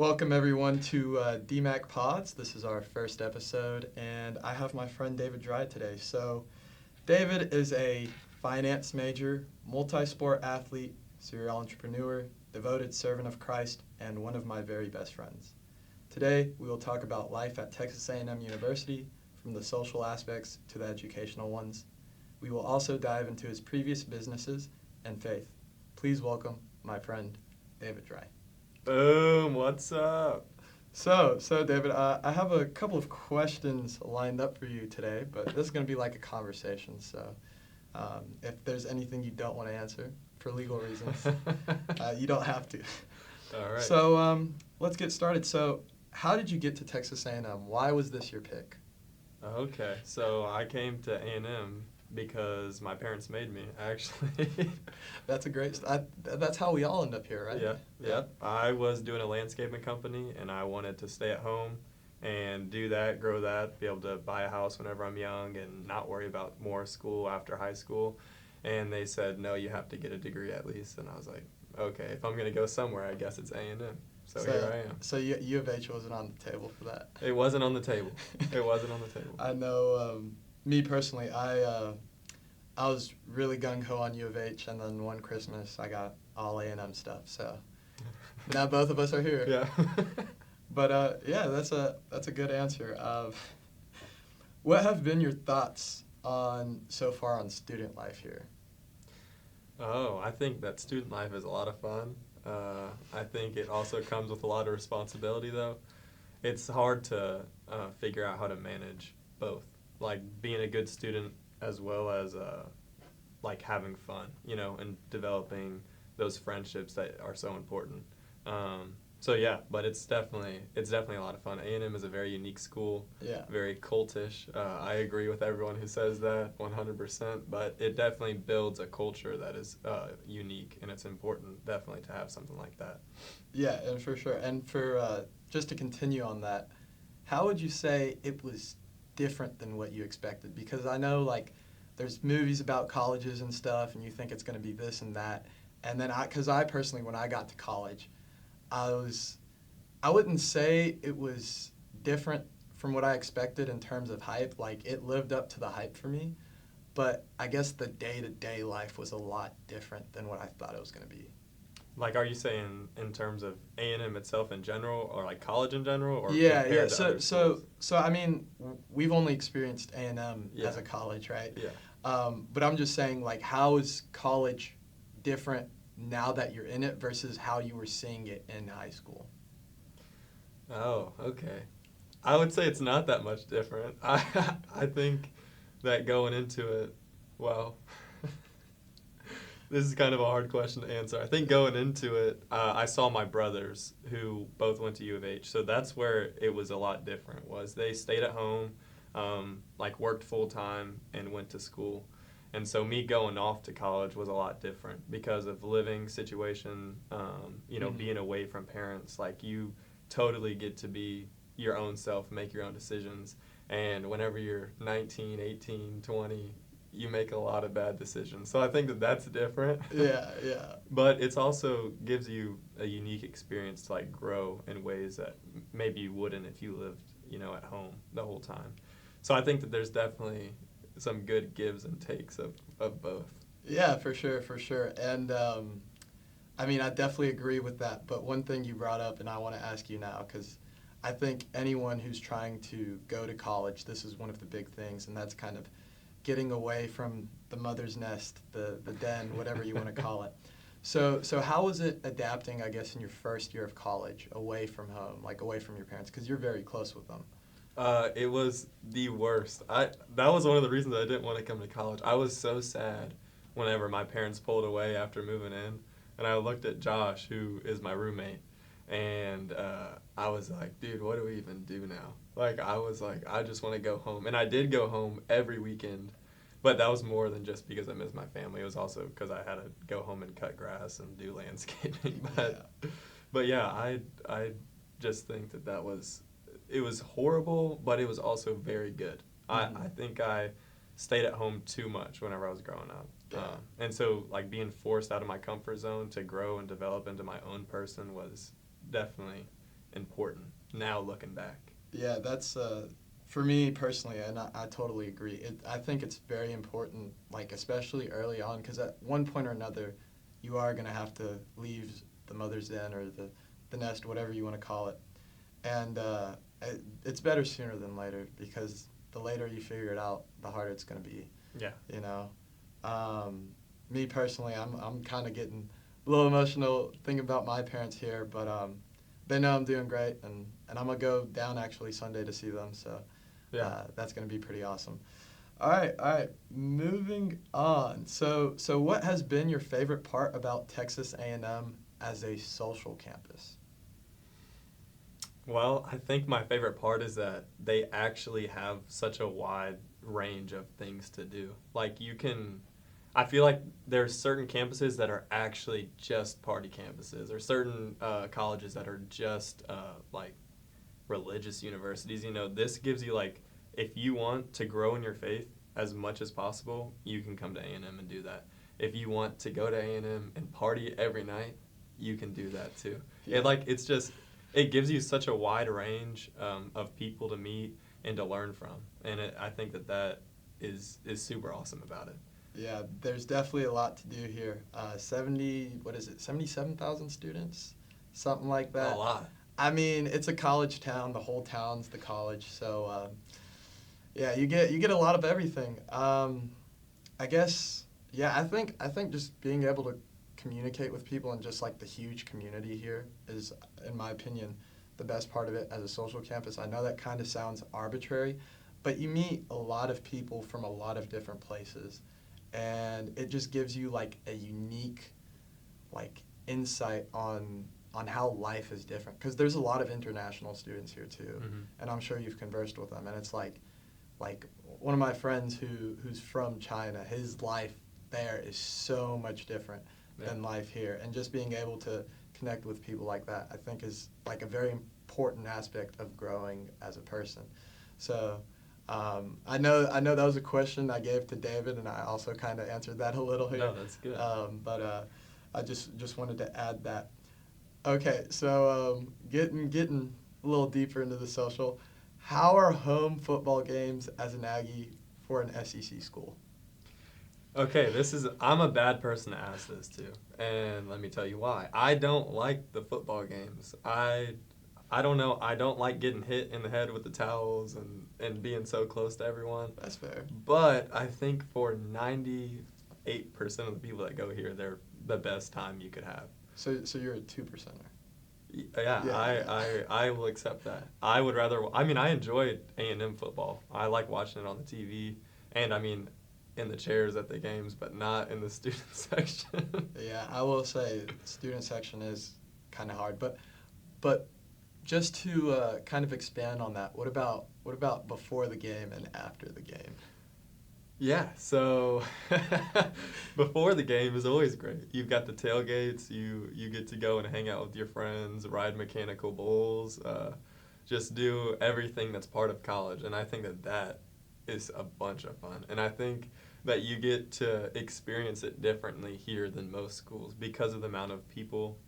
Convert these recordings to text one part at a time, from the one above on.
Welcome everyone to DMac Pods. This is our first episode, and I have my friend David Dry today. So, David is a finance major, multi-sport athlete, serial entrepreneur, devoted servant of Christ, and one of my very best friends. Today, we will talk about life at Texas A&M University, from the social aspects to the educational ones. We will also dive into his previous businesses and faith. Please welcome my friend David Dry. Boom, what's up? So David, I have a couple of questions lined up for you today, but this is going to be like a conversation. So if there's anything you don't want to answer for legal reasons, you don't have to. All right. So let's get started. So how did you get to Texas A&M? Why was this your pick? Okay, so I came to A&M because my parents made me, actually. That's a great. That's how we all end up here, right? Yeah. I was doing a landscaping company, and I wanted to stay at home and do that, grow that, be able to buy a house whenever I'm young and not worry about more school after high school. And they said, no, you have to get a degree at least. And I was like, okay, if I'm going to go somewhere, I guess it's A&M. So here I am. So U of H wasn't on the table for that? It wasn't on the table. It wasn't on the table. I know, me personally, I was really gung-ho on U of H, and then one Christmas I got all A&M stuff, so now both of us are here. Yeah. But yeah, that's a good answer. What have been your thoughts so far on student life here? Oh, I think that student life is a lot of fun. I think it also comes with a lot of responsibility, though. It's hard to figure out how to manage both, like being a good student as well as like having fun, and developing those friendships that are so important. So yeah, but it's definitely a lot of fun. A&M is a very unique school, Yeah. very cultish. I agree with everyone who says that 100%, but it definitely builds a culture that is unique, and it's important definitely to have something like that. Yeah, and for sure. And for just to continue on that, how would you say it was different than what you expected? Because I know, like, there's movies about colleges and stuff, and you think it's going to be this and that. And then because I personally, when I got to college, I wouldn't say it was different from what I expected in terms of hype. Like, it lived up to the hype for me, but I guess the day-to-day life was a lot different than what I thought it was going to be. Like, are you saying in terms of A&M itself in general, or like college in general, or Yeah. compared to other schools? So I mean, we've only experienced A&M Yeah. as a college, right? Yeah. But I'm just saying, like, how is college different now that you're in it versus how you were seeing it in high school? Oh, okay. I would say it's not that much different. I think that going into it, well, this is kind of a hard question to answer. I think going into it, I saw my brothers who both went to U of H, so that's where it was a lot different. Was they stayed at home, like worked full time and went to school, and so me going off to college was a lot different because of living situation. Being away from parents, like you totally get to be your own self, make your own decisions, and whenever you're 19, 18, 20. You make a lot of bad decisions. So I think that that's different. Yeah. But it's also gives you a unique experience to like grow in ways that maybe you wouldn't if you lived, at home the whole time. So I think that there's definitely some good gives and takes of both. Yeah, for sure. And I mean, I definitely agree with that. But one thing you brought up, and I want to ask you now, because I think anyone who's trying to go to college, this is one of the big things, and that's kind of getting away from the mother's nest, the den, whatever you want to call it. So how was it adapting, I guess, in your first year of college, away from home, like away from your parents, because you're very close with them? It was the worst. That was one of the reasons I didn't want to come to college. I was so sad whenever my parents pulled away after moving in, and I looked at Josh, who is my roommate, and I was like, dude, what do we even do now? Like, I was like, I just want to go home. And I did go home every weekend, but that was more than just because I missed my family. It was also because I had to go home and cut grass and do landscaping. But yeah, I just think it was horrible, but it was also very good. I think I stayed at home too much whenever I was growing up. And so, like, being forced out of my comfort zone to grow and develop into my own person was definitely important now looking back. Yeah, that's for me personally, and I totally agree. I think it's very important, like especially early on, because at one point or another, you are gonna have to leave the mother's den or the nest, whatever you want to call it, and it's better sooner than later because the later you figure it out, the harder it's gonna be. Yeah. You know, me personally, I'm kind of getting a little emotional thinking about my parents here, but they know I'm doing great, and I'm gonna go down actually Sunday to see them, so Yeah. that's gonna be pretty awesome. All right, moving on. So what has been your favorite part about Texas A&M as a social campus? Well, I think my favorite part is that they actually have such a wide range of things to do. Like I feel like there's certain campuses that are actually just party campuses, or certain colleges that are just like religious universities. You know, this gives you like, if you want to grow in your faith as much as possible, you can come to A&M and do that. If you want to go to A&M and party every night, you can do that too. Yeah. It gives you such a wide range of people to meet and to learn from, and I think that is super awesome about it. Yeah, there's definitely a lot to do here. 77,000 students? Something like that. A lot. I mean, it's a college town. The whole town's the college. So, yeah, you get a lot of everything. I guess, yeah, I think just being able to communicate with people and just like the huge community here is, in my opinion, the best part of it as a social campus. I know that kind of sounds arbitrary, but you meet a lot of people from a lot of different places. And it just gives you like a unique like insight on how life is different, because there's a lot of international students here too. Mm-hmm. And I'm sure you've conversed with them, and it's like one of my friends who's from China, his life there is so much different than life here, and just being able to connect with people like that, I think, is like a very important aspect of growing as a person. So I know that was a question I gave to David, and I also kind of answered that a little here. No, that's good. But I just wanted to add that. Okay, so getting a little deeper into the social, how are home football games as an Aggie for an SEC school? Okay, I'm a bad person to ask this to, and let me tell you why. I don't like the football games. I don't know. I don't like getting hit in the head with the towels and being so close to everyone. That's fair. But I think for 98% of the people that go here, they're the best time you could have. So you're a 2%er. Yeah. I will accept that. I enjoy A&M football. I like watching it on the TV, and I mean, in the chairs at the games, but not in the student section. Yeah, I will say student section is kind of hard, but just to kind of expand on that, what about before the game and after the game? Yeah, so before the game is always great. You've got the tailgates, you get to go and hang out with your friends, ride mechanical bulls, just do everything that's part of college, and I think that is a bunch of fun. And I think that you get to experience it differently here than most schools because of the amount of people,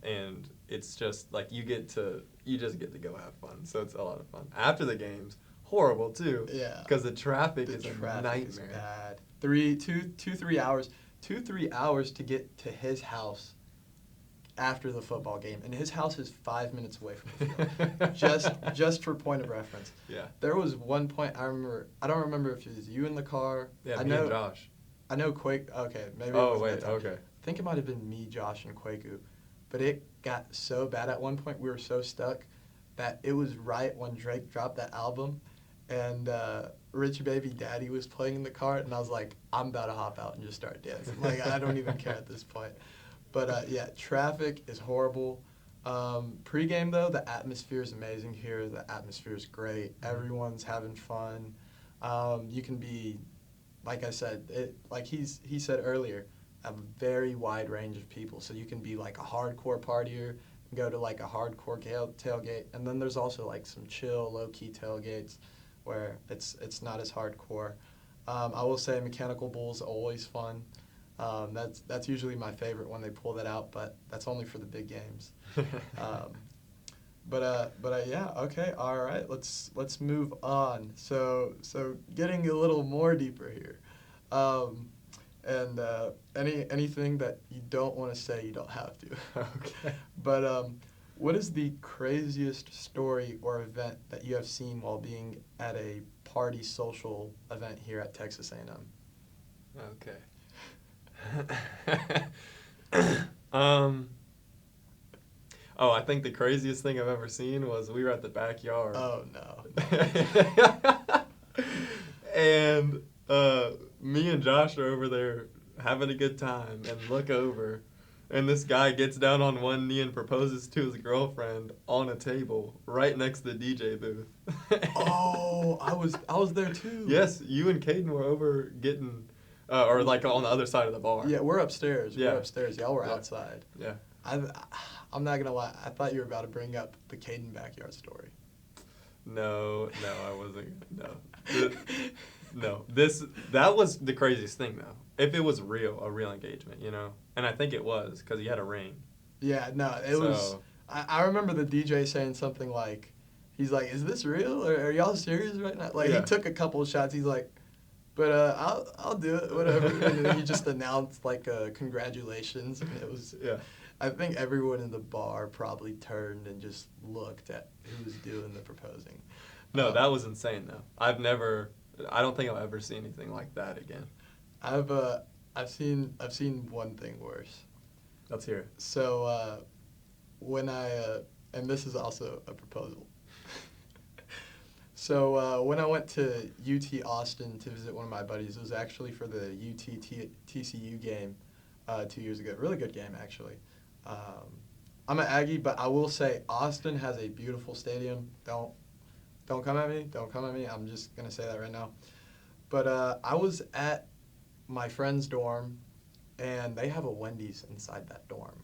and it's just like you just get to go have fun, so it's a lot of fun. After the games, horrible too. Yeah. Because the traffic is a nightmare. Is bad. 3 hours. 3 hours to get to his house after the football game, and his house is 5 minutes away from the field. just for point of reference. Yeah. There was one point I remember. I don't remember if it was you in the car. Yeah, me and Josh. I know Quake. Okay, maybe. Oh wait. Okay. I think it might have been me, Josh, and Kwaku, but it got so bad at one point. We were so stuck that it was right when Drake dropped that album, and Rich Baby Daddy was playing in the car, and I was like, I'm about to hop out and just start dancing. Like, I don't even care at this point. But, yeah, traffic is horrible. Pre-game, though, the atmosphere is amazing here. The atmosphere is great. Everyone's having fun. You can be, like I said, like he said earlier, a very wide range of people. So you can be like a hardcore partier and go to like a hardcore tailgate. And then there's also like some chill, low-key tailgates where it's not as hardcore. I will say mechanical bull's always fun. That's usually my favorite when they pull that out, but that's only for the big games. Yeah, okay, all right. Let's move on. So getting a little more deeper here, um, and anything that you don't want to say, you don't have to. Okay. But what is the craziest story or event that you have seen while being at a party social event here at Texas A&M? Okay. Oh, I think the craziest thing I've ever seen was we were at the backyard. Oh no. And me and Josh are over there having a good time and look over, and this guy gets down on one knee and proposes to his girlfriend on a table right next to the DJ booth. Oh, I was there too. Yes, you and Caden were over getting, or like on the other side of the bar. Yeah, we're upstairs. Yeah. We're upstairs. Y'all were Yeah. outside. Yeah. I'm not gonna lie. I thought you were about to bring up the Caden backyard story. No, I wasn't. No. That was the craziest thing though. If it was a real engagement, you know, and I think it was because he had a ring. Yeah, no, it was. I remember the DJ saying something like, he's like, "Is this real? Or are y'all serious right now?" Like Yeah. he took a couple of shots. He's like, "But I'll do it, whatever." And then he just announced like congratulations, and it was. Yeah. I think everyone in the bar probably turned and just looked at who was doing the proposing. No, that was insane though. I don't think I'll ever see anything like that again. I've seen one thing worse. Let's hear it. So when and this is also a proposal. So when I went to UT Austin to visit one of my buddies, it was actually for the TCU game 2 years ago. Really good game, actually. I'm an Aggie, but I will say Austin has a beautiful stadium. Don't come at me. Don't come at me. I'm just going to say that right now. But I was at my friend's dorm, and they have a Wendy's inside that dorm.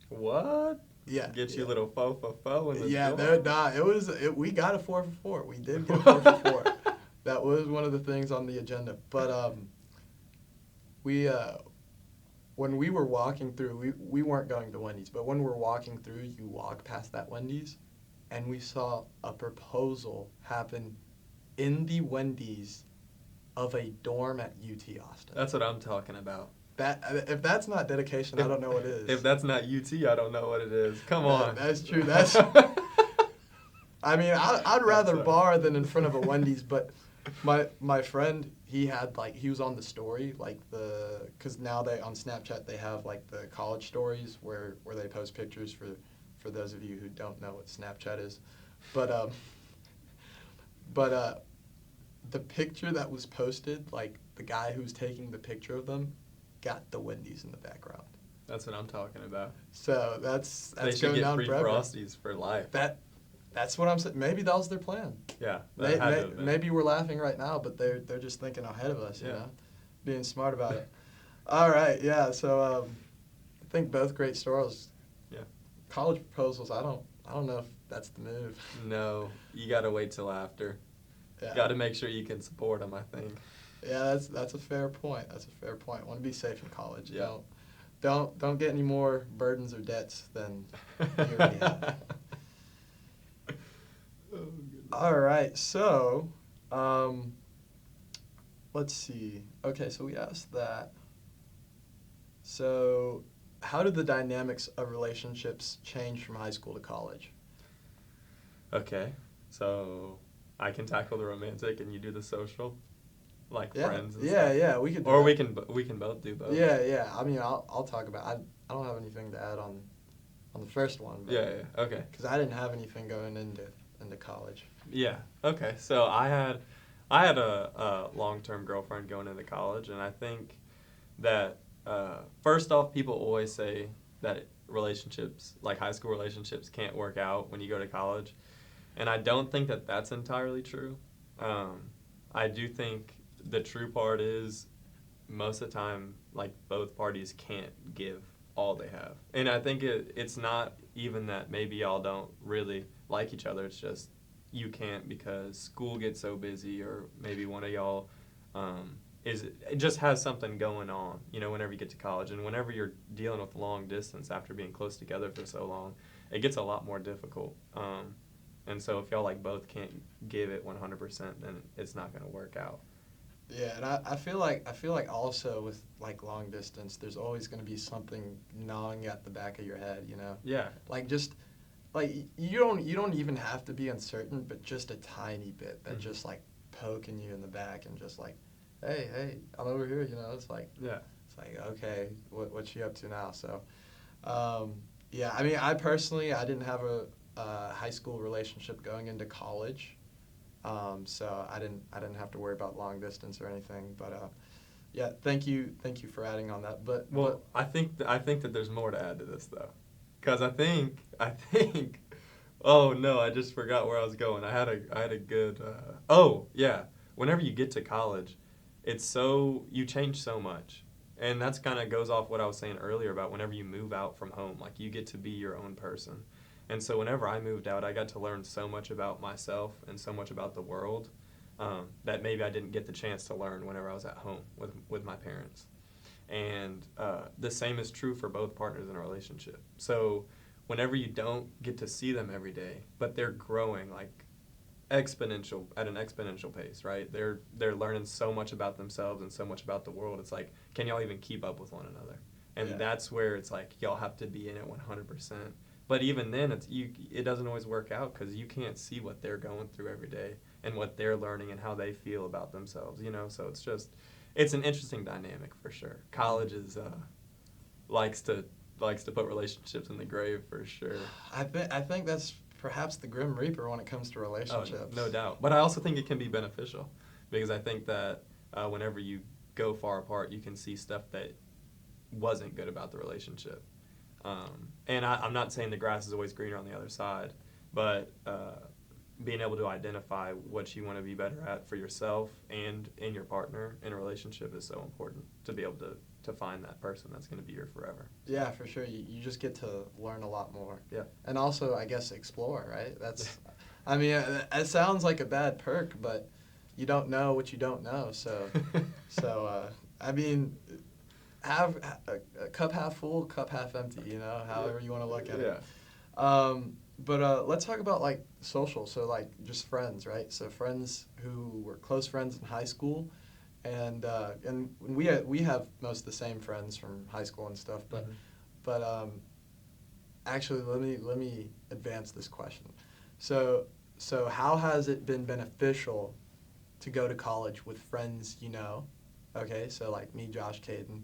What? Yeah. Get you a little fo in the Yeah, door? we got a 4 for 4. We did get a 4 for 4. That was one of the things on the agenda. But when we were walking through, we weren't going to Wendy's, but when we're walking through, you walk past that Wendy's, and we saw a proposal happen in the Wendy's of a dorm at UT Austin. That's what I'm talking about. If that's not dedication, I don't know what is. If that's not UT, I don't know what it is. Come on. That's true. I mean, I'd rather bar than in front of a Wendy's, but my friend, he was on the story, because now on Snapchat they have like the college stories where they post pictures for those of you who don't know what Snapchat is, but the picture that was posted, like the guy who's taking the picture of them, got the Wendy's in the background. That's what I'm talking about. So that's They should going get down free forever. Frosties for life. That's what I'm saying. Maybe that was their plan. Yeah, that had to have been. Maybe we're laughing right now, but they're just thinking ahead of us, you Yeah. know, being smart about it. All right, yeah. So I think both great stories. Yeah. College proposals. I don't know if that's the move. No, you got to wait till after. Yeah. Got to make sure you can support them, I think. Yeah, that's a fair point. That's a fair point. Want to be safe in college. Yeah. Don't get any more burdens or debts than you already have. Oh, All right, so let's see. Okay, so we asked that. So how did the dynamics of relationships change from high school to college? Okay, so I can tackle the romantic and you do the social, like friends and stuff. Yeah, we could do Or that. we can both do both. Yeah. I mean, I'll talk about. I don't have anything to add on the first one. But, Yeah. Okay. Because I didn't have anything going into college. Yeah. Okay. So I had a long-term girlfriend going into college, and I think that first off, people always say that relationships, like high school relationships, can't work out when you go to college, and I don't think that that's entirely true. I do think the true part is most of the time, like both parties can't give all they have, and I think it's not even that maybe y'all don't really like each other. It's just you can't because school gets so busy, or maybe one of y'all it just has something going on, you know, whenever you get to college. And whenever you're dealing with long distance after being close together for so long, it gets a lot more difficult. And so if y'all like both can't give it 100%, then it's not going to work out. Yeah, and I feel like also with like long distance, there's always going to be something gnawing at the back of your head, you know. Yeah. Like just like you don't even have to be uncertain, but just a tiny bit that just like poking you in the back and just like, hey, I'm over here, you know. It's like okay, what's she up to now? So, yeah, I mean, I didn't have a high school relationship going into college. So I didn't have to worry about long distance or anything, but yeah, thank you for adding on that. But I think that there's more to add to this though, because I think oh no, I just forgot where I was going. I had a good oh yeah. Whenever you get to college, you change so much, and that's kind of goes off what I was saying earlier about whenever you move out from home, like you get to be your own person. And so whenever I moved out, I got to learn so much about myself and so much about the world that maybe I didn't get the chance to learn whenever I was at home with my parents. And the same is true for both partners in a relationship. So whenever you don't get to see them every day, but they're growing like at an exponential pace, right? They're learning so much about themselves and so much about the world. It's like, can y'all even keep up with one another? And that's where it's like y'all have to be in it 100%. But even then, it doesn't always work out because you can't see what they're going through every day and what they're learning and how they feel about themselves, you know? So it's an interesting dynamic for sure. College likes to put relationships in the grave for sure. I think that's perhaps the Grim Reaper when it comes to relationships. Oh, no doubt. But I also think it can be beneficial because I think that whenever you go far apart, you can see stuff that wasn't good about the relationship. And I'm not saying the grass is always greener on the other side, but being able to identify what you want to be better at for yourself and in your partner in a relationship is so important to be able to find that person that's going to be here forever. Yeah, for sure. You just get to learn a lot more. Yeah. And also, I guess, explore, right? I mean, it sounds like a bad perk, but you don't know what you don't know. So, I mean, have a cup half full, cup half empty, you know, however you want to look at it. But let's talk about like social. So like just friends, right? So friends who were close friends in high school, and we have most of the same friends from high school and stuff. But actually, let me advance this question. So how has it been beneficial to go to college with friends you know? Okay, so like me, Josh, Caden.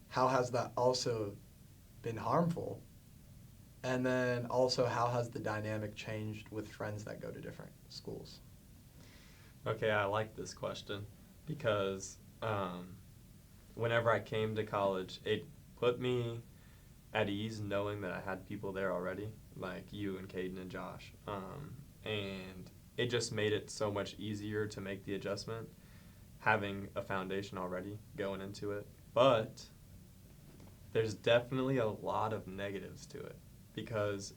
How has that also been harmful? And then also, how has the dynamic changed with friends that go to different schools? Okay, I like this question because whenever I came to college, it put me at ease knowing that I had people there already, like you and Caden and Josh. And it just made it so much easier to make the adjustment, having a foundation already going into it. But there's definitely a lot of negatives to it because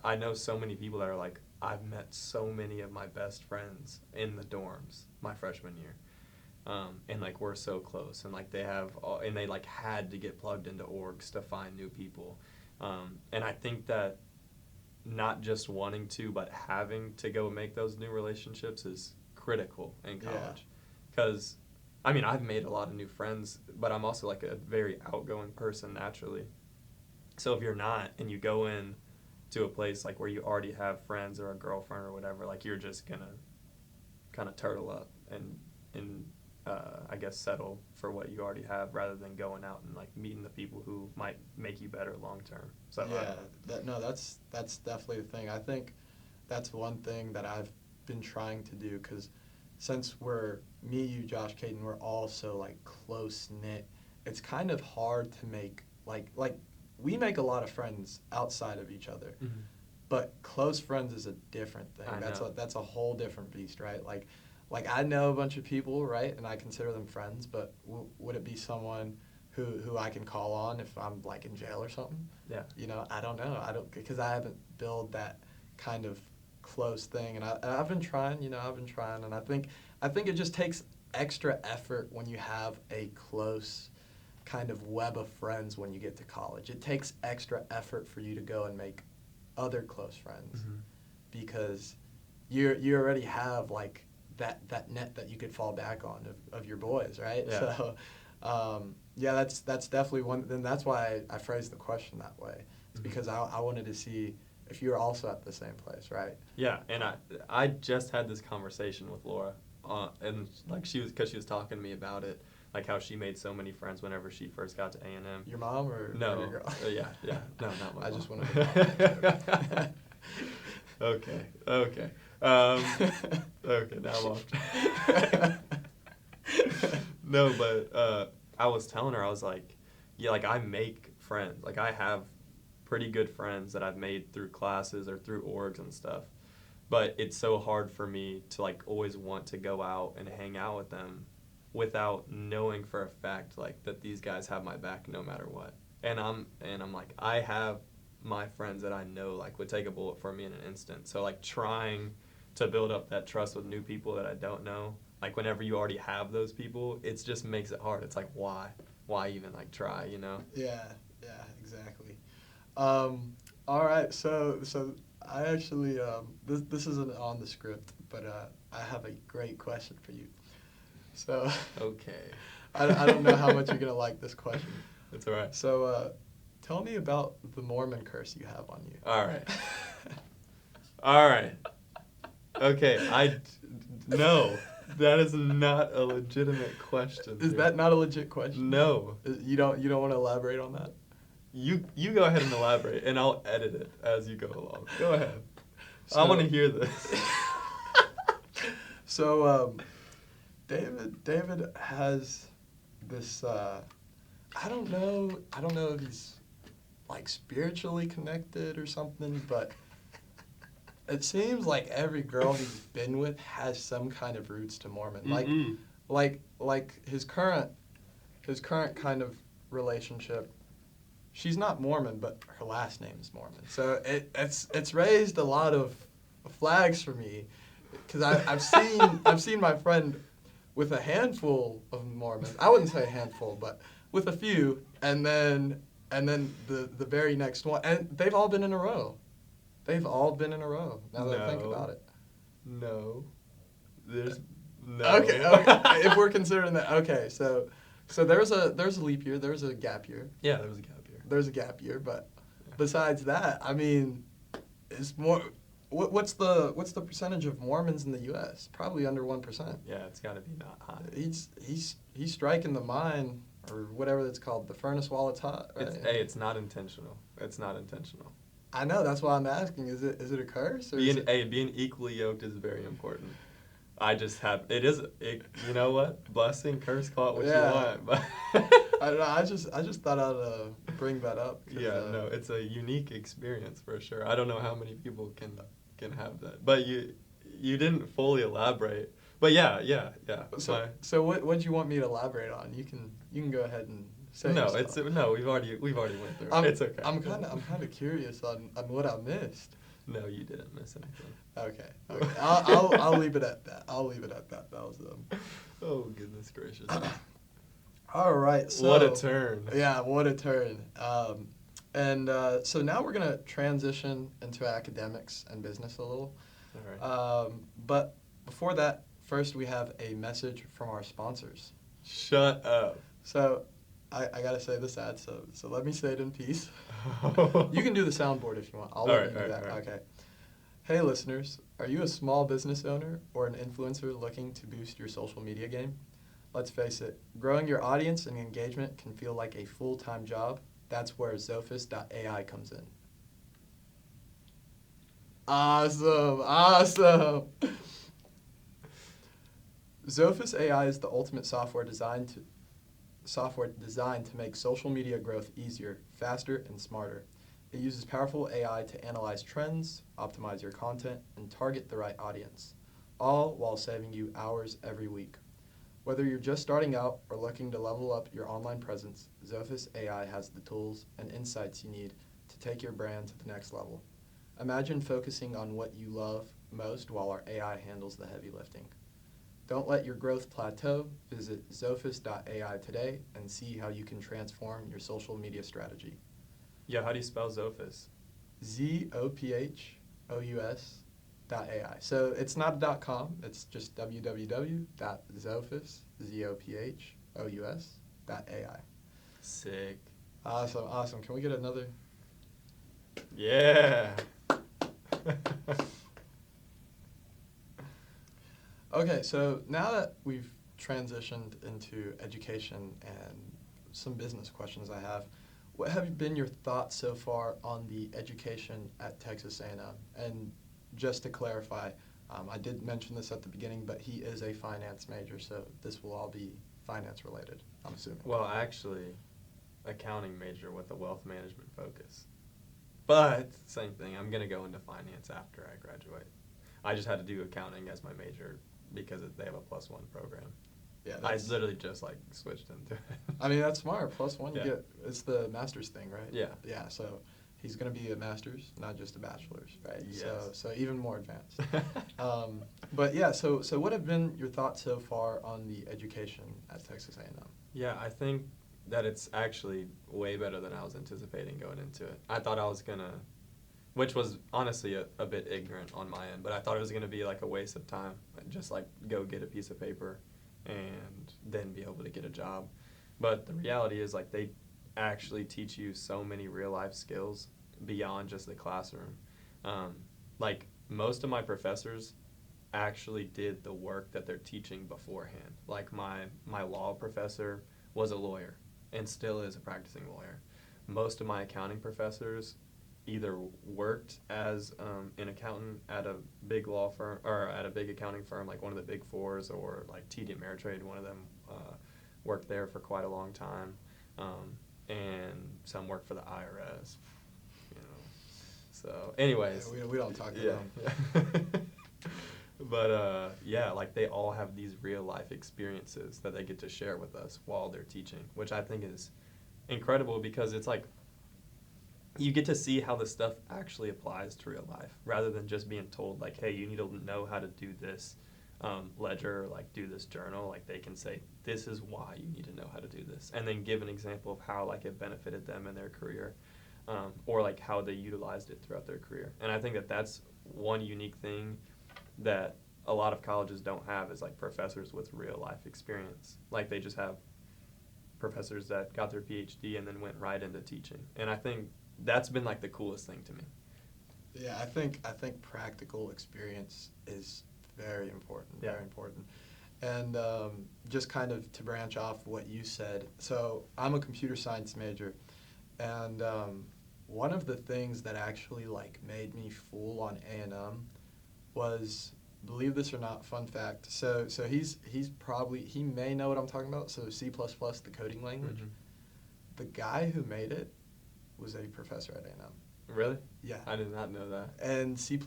I know so many people that are like, I've met so many of my best friends in the dorms my freshman year. And like we're so close, and like they like had to get plugged into orgs to find new people. And I think that not just wanting to, but having to go make those new relationships is critical in college. Because, I mean, I've made a lot of new friends, but I'm also like a very outgoing person naturally. So if you're not, and you go in to a place like where you already have friends or a girlfriend or whatever, like you're just gonna kind of turtle up and I guess settle for what you already have rather than going out and like meeting the people who might make you better long term. So that's definitely the thing. I think that's one thing that I've been trying to do because since me, you, Josh, Caden, we're all so like close knit. It's kind of hard to make like we make a lot of friends outside of each other, but close friends is a different thing. That's a whole different beast, right? Like I know a bunch of people, right, and I consider them friends, but would it be someone who I can call on if I'm like in jail or something? Yeah. You know, I don't know. Because I haven't built that kind of close thing, and I've been trying. You know, and I think it just takes extra effort when you have a close kind of web of friends when you get to college. It takes extra effort for you to go and make other close friends Mm-hmm. because you already have like that net that you could fall back on of your boys, right? Yeah. So, yeah, that's definitely one. Then that's why I phrased the question that way. It's Mm-hmm. because I wanted to see if you were also at the same place, right? Yeah, and I just had this conversation with Laura, and like she was talking to me about it, like how she made so many friends whenever she first got to A&M. Your mom or No, your girl? yeah, no, not my I mom. just wanted to Okay. Okay, now I'm off. No, but I was telling her, I was like, yeah, like I make friends. Like I have pretty good friends that I've made through classes or through orgs and stuff. But it's so hard for me to like always want to go out and hang out with them without knowing for a fact like that these guys have my back no matter what. And I'm like, I have my friends that I know like would take a bullet for me in an instant. So like trying to build up that trust with new people that I don't know, like whenever you already have those people, it just makes it hard. It's like why even like try, you know? Yeah, exactly. All right, so I actually this isn't on the script, but I have a great question for you. So Okay. I don't know how much you're gonna like this question. It's all right. So tell me about the Mormon curse you have on you. All right. All right. Okay, no, that is not a legitimate question. Is dude. that not a legit question? No. You don't want to elaborate on that? You go ahead and elaborate, and I'll edit it as you go along. Go ahead. I So- want to hear this. So David has this I don't know if he's like spiritually connected or something, but it seems like every girl he's been with has some kind of roots to Mormon. Like his current kind of relationship. She's not Mormon, but her last name is Mormon. So it's raised a lot of flags for me, because I've seen my friend with a handful of Mormons. I wouldn't say a handful, but with a few, and then the very next one, and they've all been in a row. They've all been in a row. Now that I think No. about it. No. There's no. Okay. If we're considering that, okay. So there's a leap year. There's a gap year. Yeah, there was a gap year. There's a gap year, but besides that, I mean, it's more. What's the percentage of Mormons in the U.S.? Probably under 1%. Yeah, it's got to be not high. He's striking the mine, or whatever it's called, the furnace while it's hot. Right? It's not intentional. It's not intentional. I know, that's why I'm asking. Is it a curse? Or Being equally yoked is very important. I just have you know what? Blessing, curse, call it what you want. But I don't know. I just thought I'd bring that up. No, it's a unique experience for sure. I don't know how many people can have that. But you didn't fully elaborate. But yeah. So what do you want me to elaborate on? You can go ahead and say. No, yourself. we've already went through it. It's okay. I'm kind of curious on what I missed. No, you didn't miss anything. Okay. I'll leave it at that. That was Oh goodness gracious. All right. So what a turn. Yeah, what a turn. So now we're gonna transition into academics and business a little. All right. But before that, first we have a message from our sponsors. Shut up. So I gotta say this ad, so let me say it in peace. You can do the soundboard if you want. I'll let you do that. Okay. Hey listeners, are you a small business owner or an influencer looking to boost your social media game? Let's face it, growing your audience and engagement can feel like a full-time job. That's where Zophis.ai comes in. Awesome. Zophis AI is the ultimate software designed to make social media growth easier, faster, and smarter. It uses powerful AI to analyze trends, optimize your content, and target the right audience, all while saving you hours every week. Whether you're just starting out or looking to level up your online presence, Zophis AI has the tools and insights you need to take your brand to the next level. Imagine focusing on what you love most while our AI handles the heavy lifting. Don't let your growth plateau. Visit Zophis.ai today and see how you can transform your social media strategy. Yeah, how do you spell Zophis? zophous.ai. So it's not a .com, it's just www.zophous, zophous.ai. Sick. Awesome. Can we get another? Yeah. Okay, so now that we've transitioned into education and some business questions I have, what have been your thoughts so far on the education at Texas A&M? And just to clarify, I did mention this at the beginning, but he is a finance major, so this will all be finance related, I'm assuming. Well, actually, accounting major with a wealth management focus. But, same thing, I'm going to go into finance after I graduate. I just had to do accounting as my major because they have a +1 program. Yeah, I literally just switched into it. I mean, that's smart. +1, Yeah. you get, it's the master's thing, right? Yeah. Yeah, so he's going to be a master's, not just a bachelor's, right? Yes. So even more advanced. But yeah, so what have been your thoughts so far on the education at Texas A&M? Yeah, I think that it's actually way better than I was anticipating going into it. I thought I was going to, which was honestly a bit ignorant on my end, but I thought it was going to be a waste of time. Just go get a piece of paper and then be able to get a job. But the reality is they actually teach you so many real life skills beyond just the classroom. Most of my professors actually did the work that they're teaching beforehand. My law professor was a lawyer and still is a practicing lawyer. Most of my accounting professors either worked as an accountant at a big law firm or at a big accounting firm like one of the big fours, or TD Ameritrade, one of them worked there for quite a long time, and some worked for the IRS. So anyways, Yeah, we don't talk to yeah. them. But they all have these real life experiences that they get to share with us while they're teaching, which I think is incredible because it's you get to see how the stuff actually applies to real life rather than just being told hey, you need to know how to do this ledger, do this journal. They can say, this is why you need to know how to do this, and then give an example of how it benefited them in their career, or how they utilized it throughout their career. And I think that that's one unique thing that a lot of colleges don't have is professors with real life experience. They just have professors that got their PhD and then went right into teaching. And I think that's been the coolest thing to me. Yeah, I think practical experience is very important. Yeah. Very important. And just kind of to branch off what you said, so I'm a computer science major, and one of the things that actually made me fool on A&M was, believe this or not, fun fact. So he may know what I'm talking about. So C++, the coding language. Mm-hmm. The guy who made it was a professor at A&M. Really? Yeah. I did not know that. And C++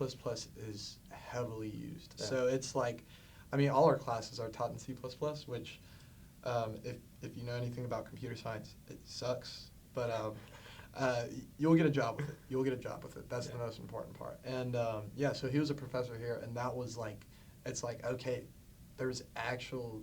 is heavily used. Yeah. So it's all our classes are taught in C++, which if you know anything about computer science, it sucks. But you'll get a job with it. That's the most important part. And so he was a professor here, and that was it's okay, there's actual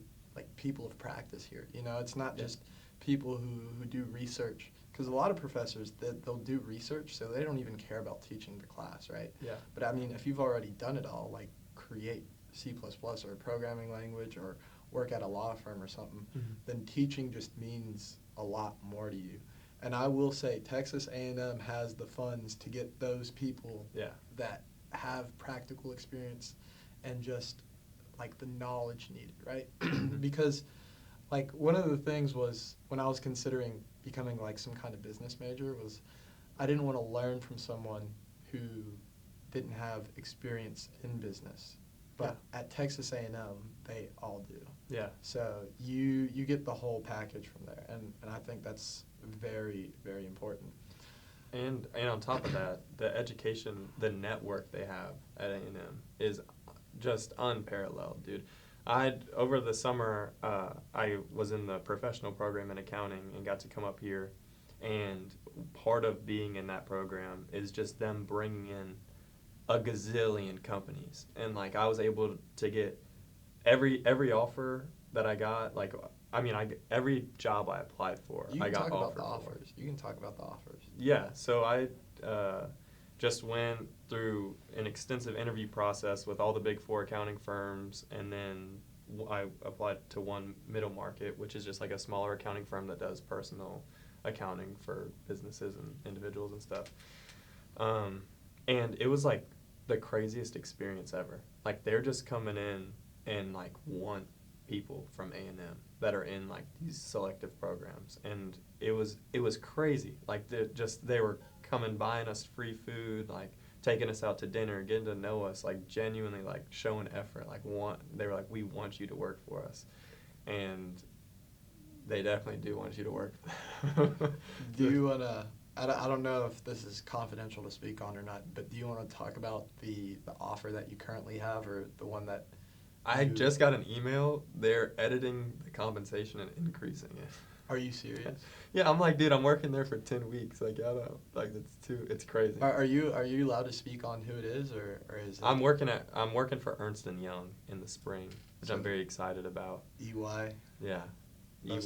people of practice here. It's not just people who do research. Because a lot of professors, they'll do research, so they don't even care about teaching the class, right? Yeah. But if you've already done it all, create C++ or a programming language or work at a law firm or something, Mm-hmm. then teaching just means a lot more to you. And I will say Texas A&M has the funds to get those people that have practical experience and just the knowledge needed, right? Because one of the things was when I was considering becoming some kind of business major was I didn't want to learn from someone who didn't have experience in business. But at Texas A&M, they all do. Yeah. So you get the whole package from there, and I think that's very, very important. And on top of that, the education, the network they have at A&M is just unparalleled, dude. Over the summer, I was in the professional program in accounting and got to come up here, and part of being in that program is just them bringing in a gazillion companies, and I was able to get every offer that I got. Every job I applied for, I got offered for. You can talk about the offers. Yeah, so I just went through an extensive interview process with all the big four accounting firms, and then I applied to one middle market, which is just like a smaller accounting firm that does personal accounting for businesses and individuals and stuff. And it was like the craziest experience ever. Like they're just coming in and like want people from A&M that are in like these selective programs, and it was crazy. Like they were coming, buying us free food, like taking us out to dinner, getting to know us, like genuinely like showing effort. Like they were like, we want you to work for us, and they definitely do want you to work for them. Do you want to, I don't know if this is confidential to speak on or not, but do you want to talk about the offer that you currently have, or the one that I just got an email. They're editing the compensation and increasing it. Are you serious? Yeah, I'm like, dude, I'm working there for 10 weeks. Like, I don't, like, it's crazy. Are you allowed to speak on who it is, or is it? I'm working for Ernst & Young in the spring, which I'm very excited about. EY? Yeah. EY.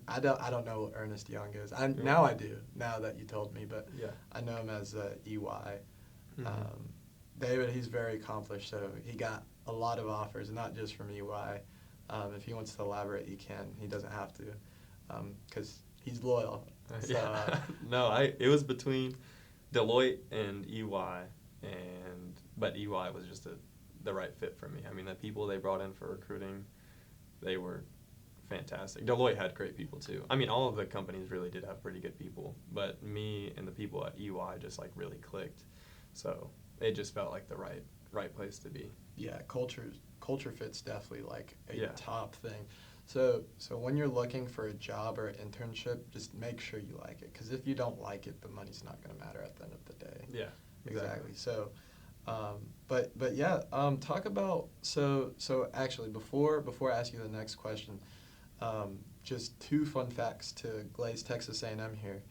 I don't know what Ernest Young is. Now I do, now that you told me, but yeah. I know him as EY. Mm-hmm. David, he's very accomplished, so he got a lot of offers, not just from EY. If he wants to elaborate, he can. He doesn't have to, because he's loyal. So, yeah. No, it was between Deloitte and EY, but EY was just the right fit for me. I mean, the people they brought in for recruiting, they were fantastic. Deloitte had great people too. I mean, all of the companies really did have pretty good people, but me and the people at EY just like really clicked. So it just felt like the right place to be. Yeah, culture fit's definitely like a Yeah. top thing. So when you're looking for a job or an internship, just make sure you like it, because if you don't like it, the money's not going to matter at the end of the day. Yeah, exactly. So, but yeah, talk about so actually before I ask you the next question, just 2 fun facts to glaze Texas A&M here.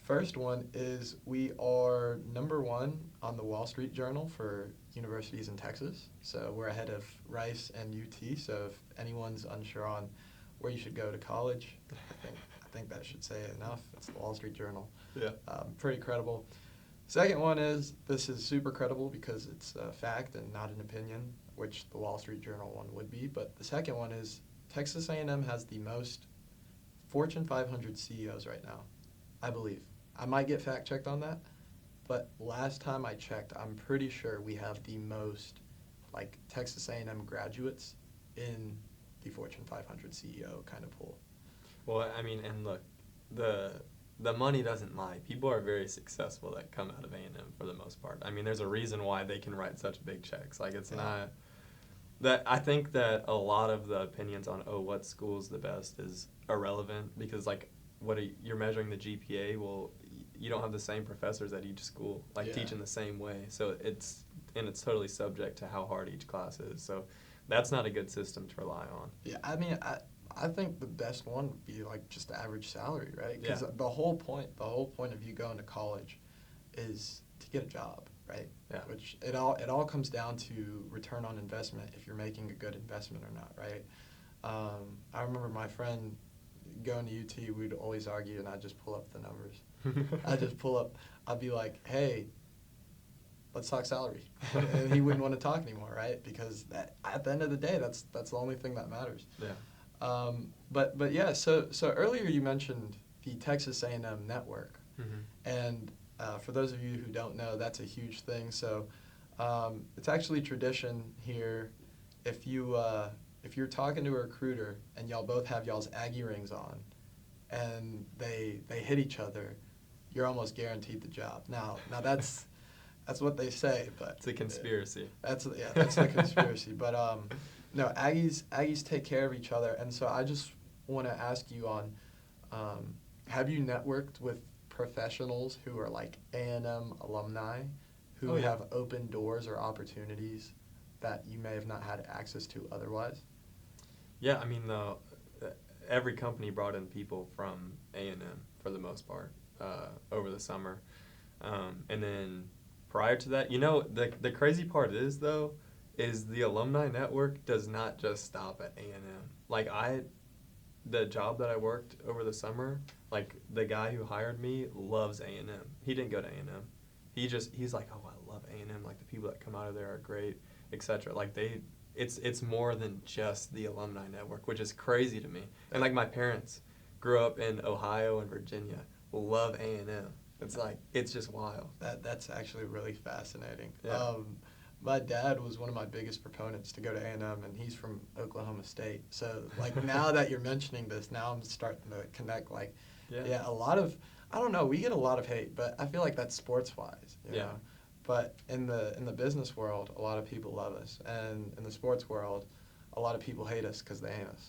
First one is we are number 1 on the Wall Street Journal for universities in Texas. So we're ahead of Rice and UT. So if anyone's unsure on where you should go to college, I think that should say it enough. It's the Wall Street Journal. Yeah. Pretty credible. Second one is, this is super credible because it's a fact and not an opinion, which the Wall Street Journal one would be. But the second one is Texas A&M has the most Fortune 500 CEOs right now, I believe. I might get fact checked on that, but last time I checked, I'm pretty sure we have the most like Texas A&M graduates in the Fortune 500 CEO kind of pool. Well, I mean, and look, the money doesn't lie. People are very successful that come out of A&M for the most part. I mean, there's a reason why they can write such big checks. Like, it's not that. I think that a lot of the opinions on what school's the best is irrelevant, because like you're measuring the GPA. Well, you don't have the same professors at each school teaching the same way. So it's totally subject to how hard each class is. So that's not a good system to rely on. Yeah, I mean, I think the best one would be like just the average salary, right? Because Yeah. the whole point of you going to college is to get a job, right? Yeah. Which it all comes down to return on investment, if you're making a good investment or not, right? I remember my friend going to UT, we'd always argue, and I'd just pull up the numbers. I'd be like, hey, let's talk salary. And he wouldn't want to talk anymore, right? Because at the end of the day, that's the only thing that matters. Yeah. But yeah, so earlier you mentioned the Texas A&M network. Mm-hmm. And for those of you who don't know, that's a huge thing. So it's actually tradition here. If you're talking to a recruiter and y'all both have y'all's Aggie rings on, and they hit each other, you're almost guaranteed the job. Now that's what they say, but it's a conspiracy. That's a conspiracy. But no, Aggies take care of each other, and so I just want to ask you on, have you networked with professionals who are like A&M alumni who have open doors or opportunities that you may have not had access to otherwise? Yeah, I mean, every company brought in people from A&M for the most part over the summer. And then prior to that, the crazy part is the alumni network does not just stop at A&M. Like, the job that I worked over the summer, like, the guy who hired me loves A&M. He didn't go to A&M. he's like, oh, I love A&M. Like, the people that come out of there are great, etc. Like, it's more than just the alumni network, which is crazy to me. And like, my parents grew up in Ohio and Virginia, love A&M. It's like, it's just wild. That's actually really fascinating. Yeah. My dad was one of my biggest proponents to go to A&M, and he's from Oklahoma State. So, like, now that you're mentioning this, now I'm starting to connect, like, a lot of, I don't know, we get a lot of hate, but I feel like that's sports-wise, you know? But in the business world, a lot of people love us. And in the sports world, a lot of people hate us because they hate us.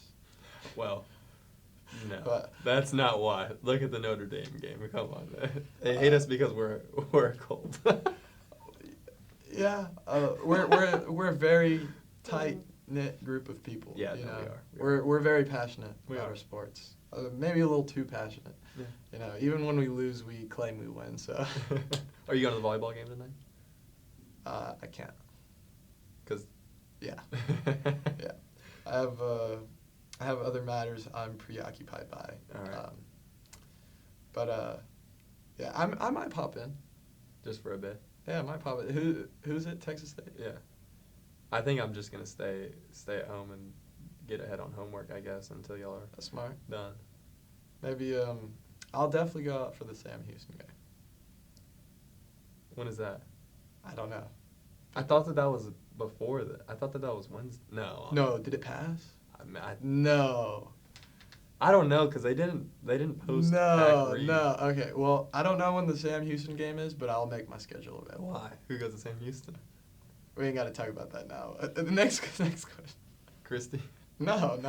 Well, no, that's not why. Look at the Notre Dame game. Come on, man. They hate us because we're cold. Yeah, we're a very tight-knit group of people. Yeah, you no, know? we are. We're very passionate about our sports. Maybe a little too passionate. Yeah. You know, even when we lose, we claim we win. So. Are you going to the volleyball game tonight? I can't. 'Cause. Yeah. Yeah. I have other matters I'm preoccupied by. All right. Yeah, I might pop in. Just for a bit. Yeah, I might pop in. Who's it? Texas State. Yeah. I think I'm just gonna stay at home and get ahead on homework, I guess, until y'all are That's smart. done. Maybe I'll definitely go out for the Sam Houston game. When is that? I don't know. I thought that was before that. I thought that was Wednesday. No. No, did it pass? I No. I don't know because they didn't post. No. Pack No. Okay. Well, I don't know when the Sam Houston game is, but I'll make my schedule available. Why? Who goes to Sam Houston? We ain't got to talk about that now. The next question. Christy. No.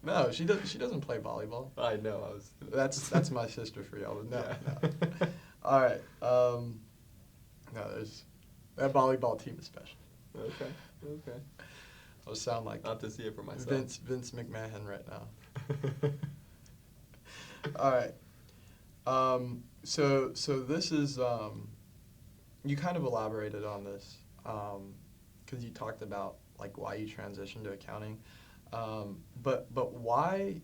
No, she doesn't play volleyball. I know. That's my sister for y'all. No. Yeah. No. All right. No, that volleyball team is special. Okay. I'll sound like Not to see it for myself. Vince McMahon right now. All right. So this is you kind of elaborated on this because you talked about like why you transitioned to accounting, but why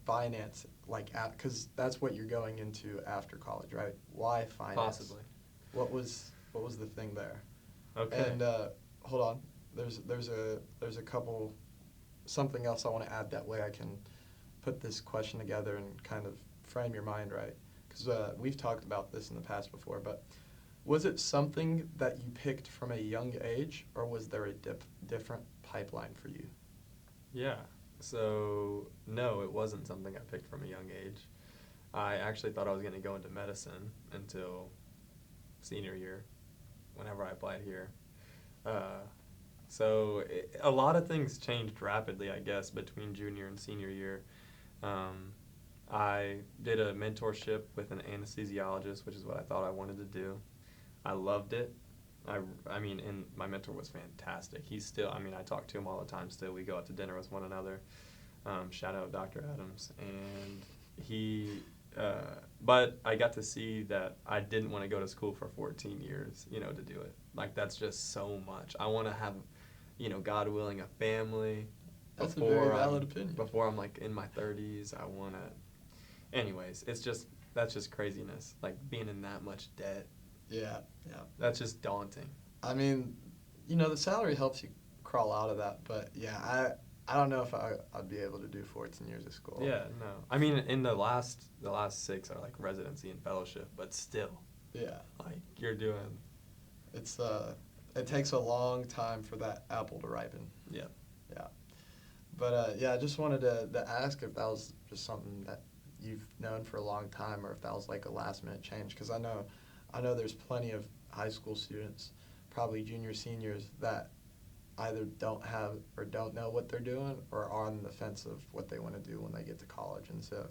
finance, like, because that's what you're going into after college, right? Why finance? Possibly. What was the thing there? Okay. And hold on, there's a couple, something else I want to add, that way I can put this question together and kind of frame your mind right, because we've talked about this in the past before, but was it something that you picked from a young age, or was there a different pipeline for you? Yeah. So, no, it wasn't something I picked from a young age. I actually thought I was going to go into medicine until senior year, whenever I applied here. So a lot of things changed rapidly, I guess, between junior and senior year. I did a mentorship with an anesthesiologist, which is what I thought I wanted to do. I loved it. I mean, and my mentor was fantastic. He's still, I mean, I talk to him all the time still. We go out to dinner with one another. Shout out Dr. Adams. And but I got to see that I didn't want to go to school for 14 years, to do it. Like, that's just so much. I want to have, God willing, a family. That's a very valid opinion. Before I'm, like, in my 30s, I want to. Anyways, that's just craziness. Like, being in that much debt. Yeah. That's just daunting. I mean, the salary helps you crawl out of that, but yeah, I don't know if I'd be able to do 14 years of school. Yeah, no. I mean, in the last 6 are like residency and fellowship, but still. Yeah. Like, you're doing. It takes a long time for that apple to ripen. Yeah. Yeah. But I just wanted to ask if that was just something that you've known for a long time, or if that was like a last minute change, because I know there's plenty of high school students, probably juniors, seniors, that either don't have or don't know what they're doing, or are on the fence of what they want to do when they get to college. And so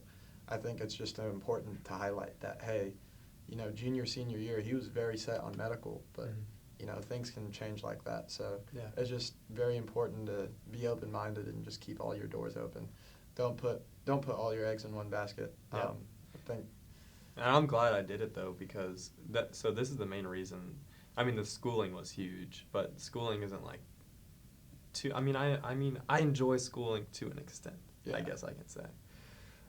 I think it's just important to highlight that, hey, junior, senior year, he was very set on medical, but things can change like that. So it's just very important to be open-minded and just keep all your doors open. Don't put all your eggs in one basket. Yeah. I think. And I'm glad I did it, though, because so this is the main reason. I mean, the schooling was huge, but schooling isn't like I enjoy schooling to an extent. Yeah. I guess I can say.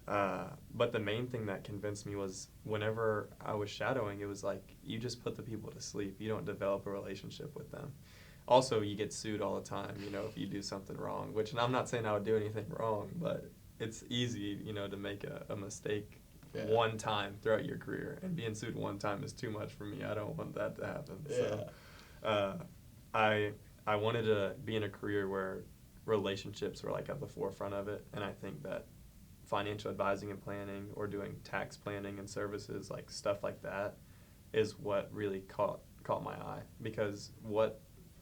But the main thing that convinced me was whenever I was shadowing, it was like you just put the people to sleep. You don't develop a relationship with them. Also, you get sued all the time, if you do something wrong, which, and I'm not saying I would do anything wrong, but it's easy, to make a mistake one time throughout your career, and being sued one time is too much for me. I don't want that to happen. So I wanted to be in a career where relationships were like at the forefront of it, and I think that financial advising and planning, or doing tax planning and services, like stuff like that, is what really caught my eye, because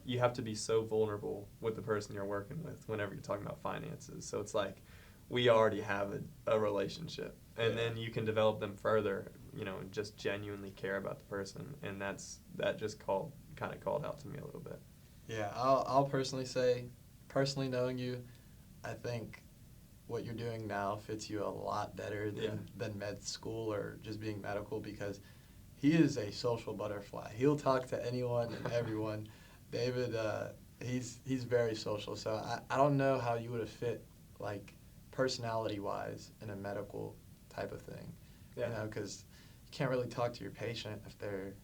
you have to be so vulnerable with the person you're working with whenever you're talking about finances. So it's like we already have a relationship, and then you can develop them further, and just genuinely care about the person, and that just kind of called out to me a little bit. Yeah, I'll personally say, knowing you, I think what you're doing now fits you a lot better than med school or just being medical, because he is a social butterfly. He'll talk to anyone and everyone. David, he's very social, so I don't know how you would have fit, like, personality-wise in a medical type of thing. Because you can't really talk to your patient if they're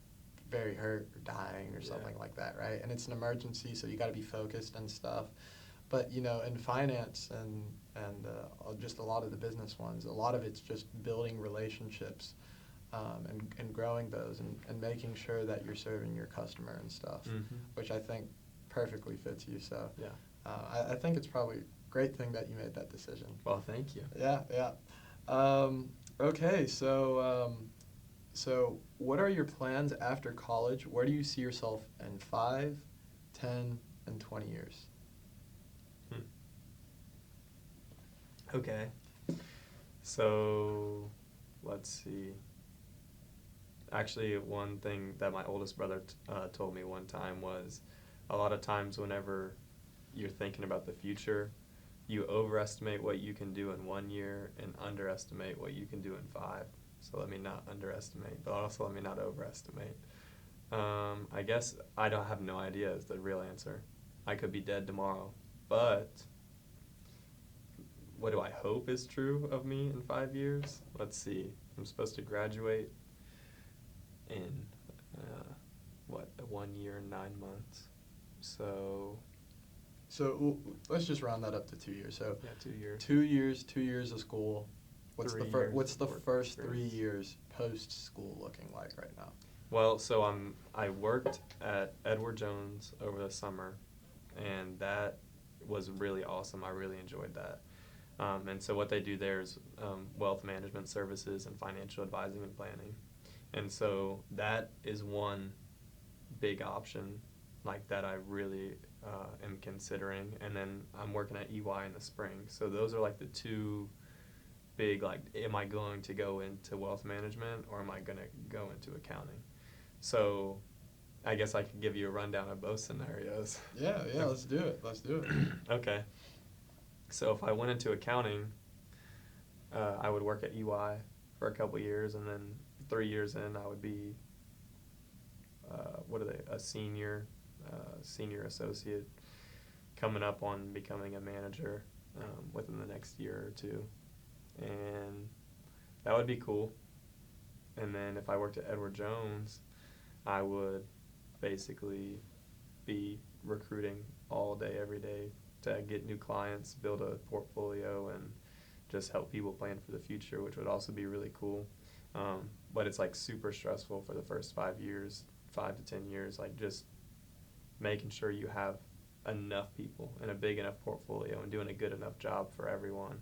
very hurt or dying or something like that, right? And it's an emergency, so you got to be focused and stuff. But, in finance and just a lot of the business ones, a lot of it's just building relationships and growing those and making sure that you're serving your customer and stuff, which I think perfectly fits you. So I think it's probably a great thing that you made that decision. Well, thank you. Yeah. Okay, so what are your plans after college? Where do you see yourself in 5, 10, and 20 years? Okay. So, let's see. Actually, one thing that my oldest brother told me one time was, a lot of times whenever you're thinking about the future, you overestimate what you can do in 1 year and underestimate what you can do in 5. So let me not underestimate, but also let me not overestimate. I guess I don't have no idea is the real answer. I could be dead tomorrow, but what do I hope is true of me in 5 years? Let's see. I'm supposed to graduate in 1 year and 9 months. So let's just round that up to 2 years. So 2 years. 2 years, 2 years of school. What's the first 3 years post school looking like right now? Well, so I worked at Edward Jones over the summer, and that was really awesome. I really enjoyed that. And so what they do there is wealth management services and financial advising and planning. And so that is one big option like that I really am considering. And then I'm working at EY in the spring. So those are like the two big, like, am I going to go into wealth management or am I going to go into accounting? So I guess I could give you a rundown of both scenarios. Yeah, let's do it. Okay. So if I went into accounting, I would work at EY for a couple years, and then 3 years in, I would be, a senior associate, coming up on becoming a manager within the next year or two. And that would be cool. And then if I worked at Edward Jones, I would basically be recruiting all day, every day, to get new clients, build a portfolio, and just help people plan for the future, which would also be really cool. But it's like super stressful for the first 5 to 10 years, like just making sure you have enough people and a big enough portfolio and doing a good enough job for everyone.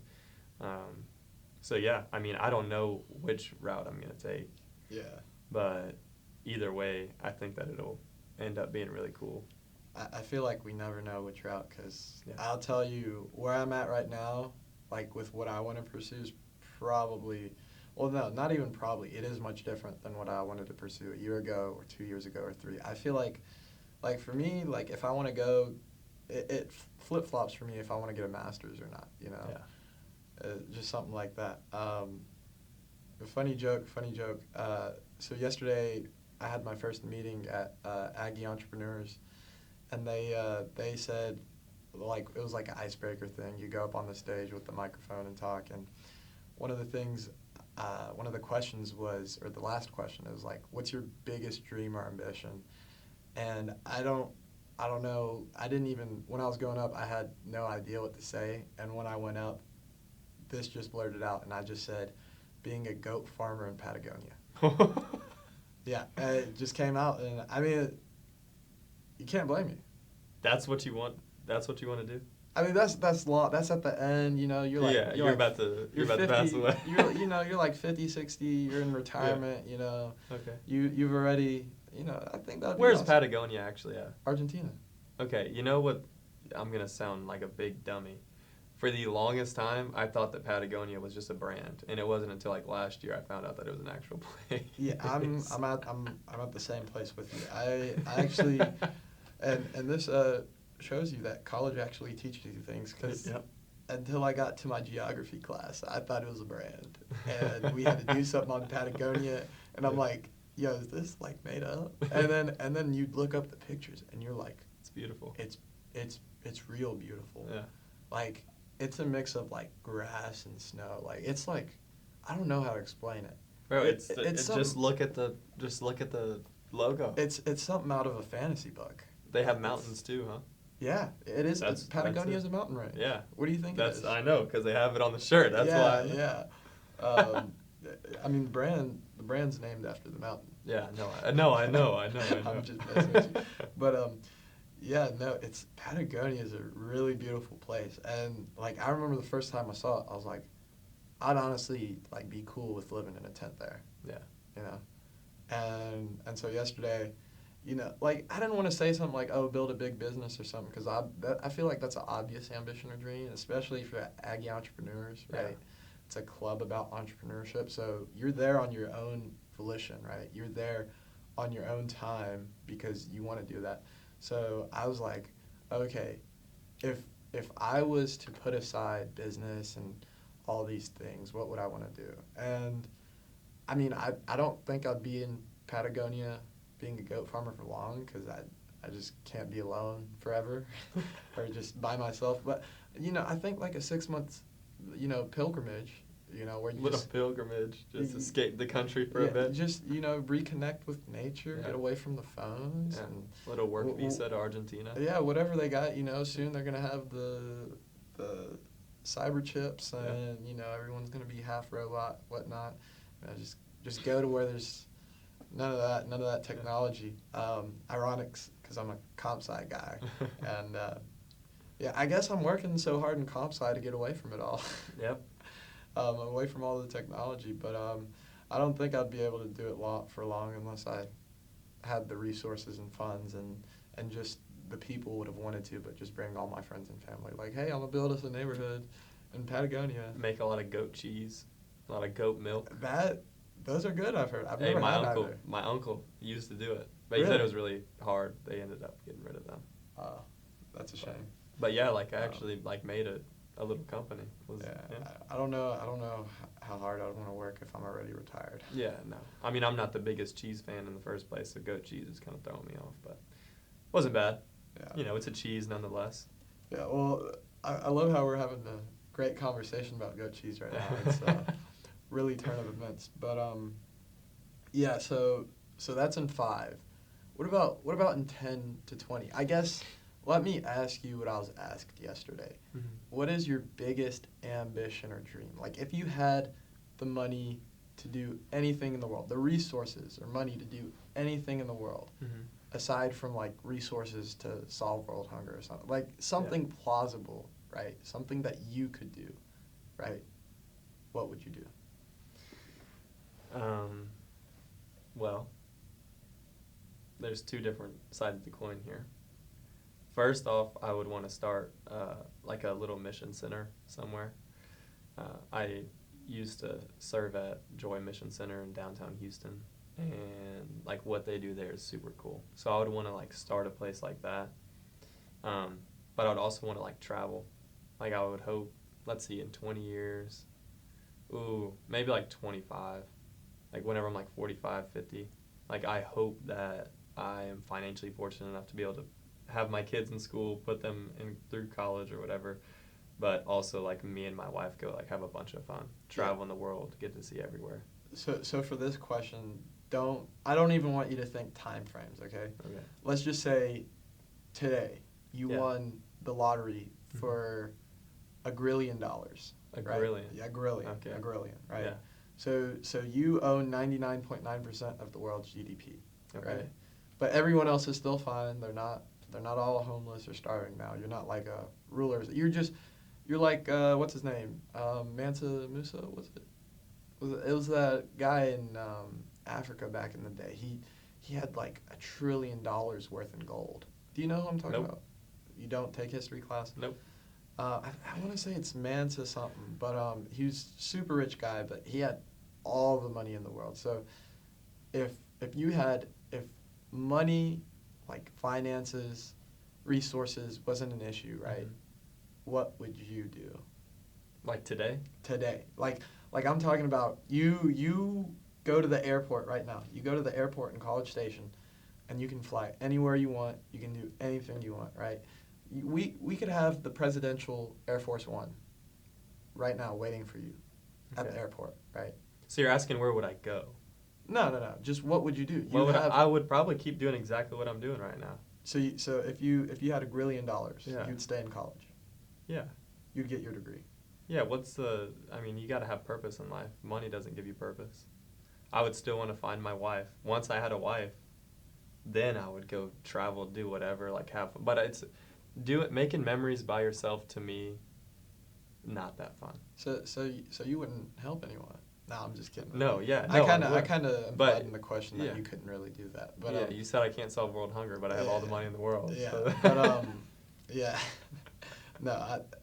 So yeah, I mean, I don't know which route I'm going to take. Yeah. But either way, I think that it'll end up being really cool. I feel like we never know which route, because I'll tell you where I'm at right now, like with what I want to pursue is probably, well, no, not even probably, it is much different than what I wanted to pursue a year ago or 2 years ago or 3. I feel like for me, like if I want to go, it flip-flops for me if I want to get a master's or not, just something like that. A funny joke. So yesterday I had my first meeting at Aggie Entrepreneurs, and they said, like, it was like an icebreaker thing. You go up on the stage with the microphone and talk, and one of the things, one of the questions was, or the last question is like, what's your biggest dream or ambition? And I don't know. I didn't even, when I was growing up, I had no idea what to say. And when I went up, this just blurted out, and I just said, being a goat farmer in Patagonia. Yeah, and it just came out, and I mean, you can't blame me. That's what you want. That's what you want to do. I mean, that's long. That's at the end. You know, you're like, yeah, you're like, about to you're 50, pass away. you're like 50, 60. You're in retirement. Yeah. You know. Okay. You've already. You know, I think that. Where's awesome. Patagonia actually at? Argentina. Okay, you know what? I'm gonna sound like a big dummy. For the longest time, I thought that Patagonia was just a brand, and it wasn't until like last year I found out that it was an actual place. Yeah, I'm at the same place with you. I actually, and this shows you that college actually teaches you things, because Yep. until I got to my geography class, I thought it was a brand, and we had to do something on Patagonia, and I'm like, yo, is this like made up? And then you look up the pictures, and you're like, It's beautiful. It's real beautiful. Yeah. Like, it's a mix of like grass and snow. Like, it's like, I don't know how to explain it. Bro, It's just look at the logo. It's something out of a fantasy book. They have mountains too, huh? Yeah, it is. Patagonia is it. a mountain range. Yeah. What do you think it is? I know, because they have it on the shirt. That's why. Yeah. I mean, the brand's named after the mountain. Yeah, I know. I'm just messing with you. But yeah, no, Patagonia is a really beautiful place, and like I remember the first time I saw it, I was like, I'd honestly like be cool with living in a tent there. Yeah. You know, and so yesterday, you know, like I didn't want to say something like, oh, build a big business or something, because I feel like that's an obvious ambition or dream, especially for Aggie entrepreneurs, right? Yeah. It's a club about entrepreneurship, so you're there on your own volition, right? You're there on your own time because you want to do that. So I was like, okay, if I was to put aside business and all these things, what would I want to do? And I mean, I don't think I'd be in Patagonia being a goat farmer for long, because I just can't be alone forever or just by myself. But, you know, I think like a 6 month, you know, pilgrimage, you know, where you Little pilgrimage, just escape the country for a bit. Just, you know, reconnect with nature, get away from the phones. Yeah. And little work visa to Argentina. Yeah, whatever they got, you know, soon they're going to have the cyber chips, and, you know, everyone's going to be half robot, whatnot. You know, just go to where there's none of that technology. Ironic, because I'm a comp sci guy. And, yeah, I guess I'm working so hard in comp sci to get away from it all. Yep. Away from all the technology, but I don't think I'd be able to do it for long unless I had the resources and funds and just the people would have wanted to, but just bring all my friends and family. Like, hey, I'm gonna build us a neighborhood in Patagonia. Make a lot of goat cheese, a lot of goat milk. Those are good. I've heard. I've Hey, never had either. my uncle used to do it, but he said it was really hard. They ended up getting rid of them. Oh, that's a shame. But yeah, like I actually like made a little company. I don't know how hard I'd want to work if I'm already retired. Yeah, no. I mean, I'm not the biggest cheese fan in the first place, so goat cheese is kind of throwing me off, but it wasn't bad. Yeah. You know, it's a cheese nonetheless. Yeah, well, I love how we're having a great conversation about goat cheese right now. It's really turn of events. But yeah, so that's in 5. What about in 10 to 20? I guess let me ask you what I was asked yesterday. Mm-hmm. What is your biggest ambition or dream? Like, if you had the money to do anything in the world, the resources or money to do anything in the world, Mm-hmm. aside from like resources to solve world hunger or something, like something plausible, right? Something that you could do, right? What would you do? Well, there's 2 different sides of the coin here. First off, I would want to start like a little mission center somewhere. I used to serve at Joy Mission Center in downtown Houston, and like what they do there is super cool. So I would want to like start a place like that. But I would also want to like travel. Like I would hope, let's see, in 20 years, maybe like 25. Like whenever I'm like 45, 50, like I hope that I am financially fortunate enough to be able to have my kids in school, put them in through college or whatever, but also like me and my wife go like have a bunch of fun, travel in the world, get to see everywhere. So for this question, I don't even want you to think time frames, okay? Okay. Let's just say today you won the lottery for $1 grillion. A right? grillion. Yeah, a grillion. Okay. A grillion, right? Yeah. So you own 99.9% of the world's GDP, Okay. right? But everyone else is still fine. They're not all homeless or starving now. You're not like a ruler. You're like what's his name? Mansa Musa, was it? It was that guy in Africa back in the day. He had like $1 trillion worth in gold. Do you know who I'm talking about? You don't take history class? Nope. I want to say it's Mansa something, but he was a super rich guy, but he had all the money in the world. So if money, like finances, resources wasn't an issue, right? What would you do? Like today? Today. Like I'm talking about you go to the airport right now. You go to the airport in College Station and you can fly anywhere you want. You can do anything you want, right? We could have the presidential Air Force One right now waiting for you at the airport, right? So you're asking where would I go? No. Just what would you do? I would probably keep doing exactly what I'm doing right now. So if you had $1 grillion, Yeah. you'd stay in college. Yeah. You'd get your degree. Yeah, you got to have purpose in life. Money doesn't give you purpose. I would still want to find my wife. Once I had a wife, then I would go travel, do whatever, like have fun. But making memories by yourself, to me, not that fun. So you wouldn't help anyone? No, I'm just kidding. No, yeah. I No, kind of implied in the question that you couldn't really do that. But yeah, you said I can't solve world hunger, but I have all the money in the world. Yeah, So. but yeah. No,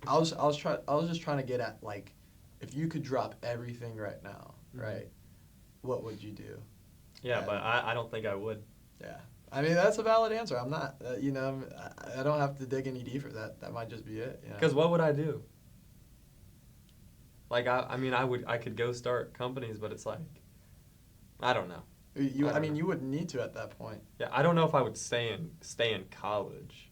I was just trying to get at, like, if you could drop everything right now, right? What would you do? Yeah, but I don't think I would. Yeah. I mean, that's a valid answer. I'm not, I don't have to dig any deeper. That might just be it. Because what would I do? Like, I could go start companies, but it's like, I don't know. You wouldn't need to at that point. Yeah, I don't know if I would stay in college.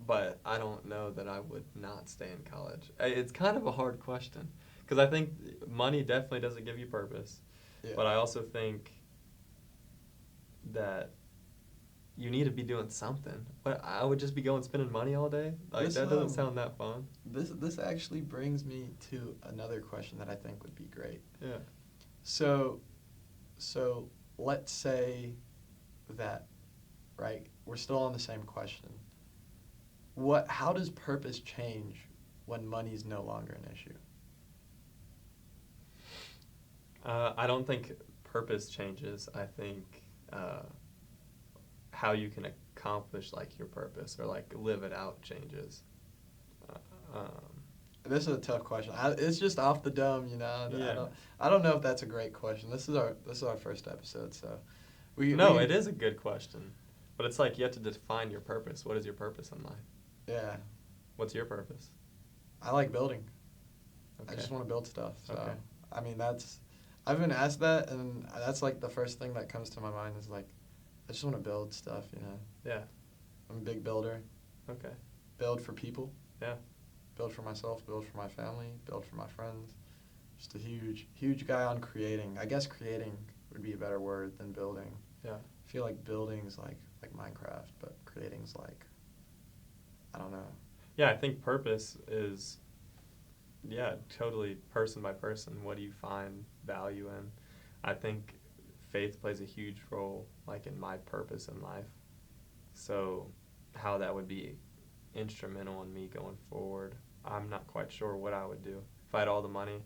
But I don't know that I would not stay in college. It's kind of a hard question because I think money definitely doesn't give you purpose. Yeah. But I also think that you need to be doing something. But I would just be going spending money all day? Like, that doesn't sound that fun. This actually brings me to another question that I think would be great. Yeah. So let's say that, right, we're still on the same question. How does purpose change when money's no longer an issue? I don't think purpose changes. I think how you can accomplish like your purpose or like live it out changes. This is a tough question. It's just off the dome, Yeah. I don't know if that's a great question. This is our first episode, so it is a good question, but it's like you have to define your purpose. What is your purpose in life? Yeah. What's your purpose? I like building. Okay. I just want to build stuff. So, okay. I mean, I've been asked that, and that's like the first thing that comes to my mind is like, I just want to build stuff, Yeah. I'm a big builder. Okay. Build for people. Yeah. Build for myself, build for my family, build for my friends. Just a huge guy on creating. I guess creating would be a better word than building. Yeah. I feel like building's like Minecraft, but creating's like, I don't know. Yeah, I think purpose is, totally person by person. What do you find value in? I think faith plays a huge role, like in my purpose in life. So how that would be instrumental in me going forward, I'm not quite sure what I would do. If I had all the money,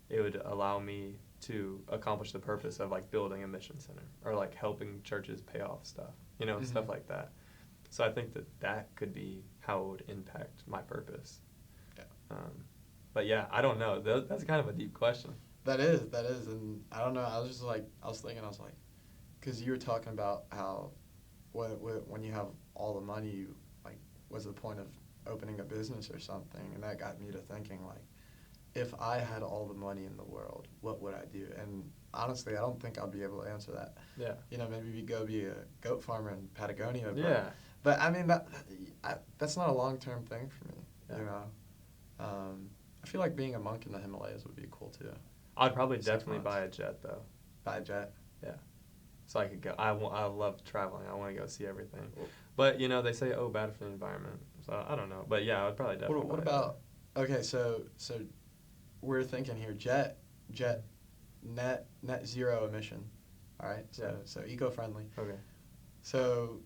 it would allow me to accomplish the purpose of like building a mission center or like helping churches pay off stuff, stuff like that. So I think that could be how it would impact my purpose. Yeah. But yeah, I don't know. That's kind of a deep question. That is, and I don't know. I was thinking, because you were talking about how when you have all the money, what's the point of opening a business or something? And that got me to thinking, if I had all the money in the world, what would I do? And honestly, I don't think I'll be able to answer that. Yeah. You know, maybe we go be a goat farmer in Patagonia. Yeah. But I mean, that's not a long-term thing for me, Yeah. you know. I feel like being a monk in the Himalayas would be cool, too. I'd probably 6 definitely months. buy a jet, though. Buy a jet. Yeah. So I could go. I love traveling. I want to go see everything. Well- But, you know, they say, oh, bad for the environment. So I don't know. But, yeah, I would probably definitely What buy a about, okay, so we're thinking here, jet, net zero emission, all right? So eco-friendly. jet. Okay. So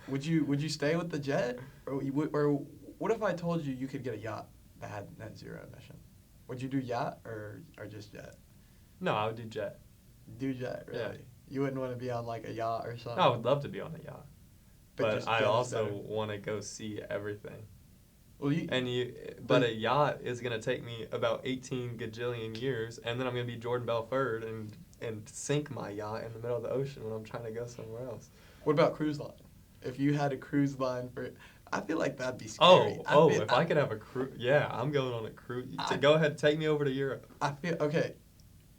would you stay with the jet? Or what if I told you could get a yacht that had net zero emission? Would you do yacht or just jet? No, I would do jet. Do jet, really? Yeah. You wouldn't want to be on like a yacht or something? I would love to be on a yacht. But just I jet is also better. want to go see everything. Well, But a yacht is going to take me about 18 gajillion years, and then I'm going to be Jordan Belfort and sink my yacht in the middle of the ocean when I'm trying to go somewhere else. what about cruise line? If you had a cruise line I feel like that'd be scary. If I could have a cruise, yeah, I'm going on a cruise. Go ahead, take me over to Europe. Okay,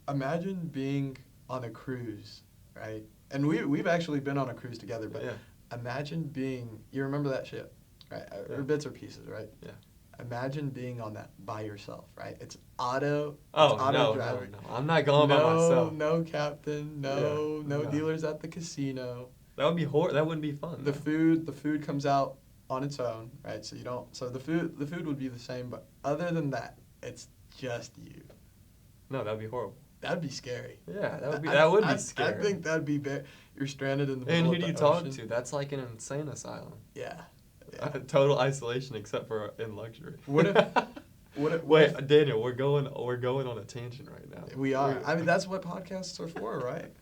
imagine being on a cruise, right? And we've actually been on a cruise together, but Yeah. imagine you remember that ship, right? Yeah. Or bits or pieces, right? Yeah. Imagine being on that by yourself, right? It's auto No. I'm not going by myself. No captain, no Yeah. dealers at the casino. That would be that wouldn't be fun. The food comes out on its own, right? So the food would be the same, but other than that, it's just you. No, that would be horrible. That'd be scary. Yeah, that would be scary. I think that'd be you're stranded in the middle And of who do the you talk ocean. to? That's like an insane asylum. Yeah. Total isolation except for in luxury. What if Wait, Daniel, we're going on a tangent right now. we are? I mean, that's what podcasts are for, right?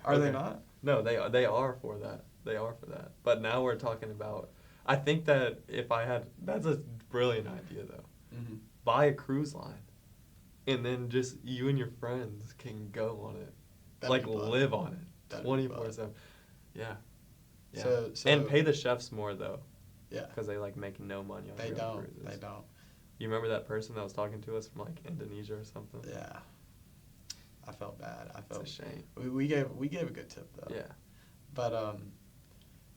Are they Okay. not? No, they are for that. They are for that. But now we're talking about. I think that that's a brilliant idea though. Mm-hmm. Buy a cruise line, and then just you and your friends can go on it, That'd be fun. live on it, That'd be fun. 24/7. Yeah. Yeah. So And pay the chefs more though, Yeah. because they make no money on They real don't. cruises. They don't. You remember that person that was talking to us from Indonesia or something? Yeah. I felt bad. It's a shame. We gave a good tip though. Yeah. But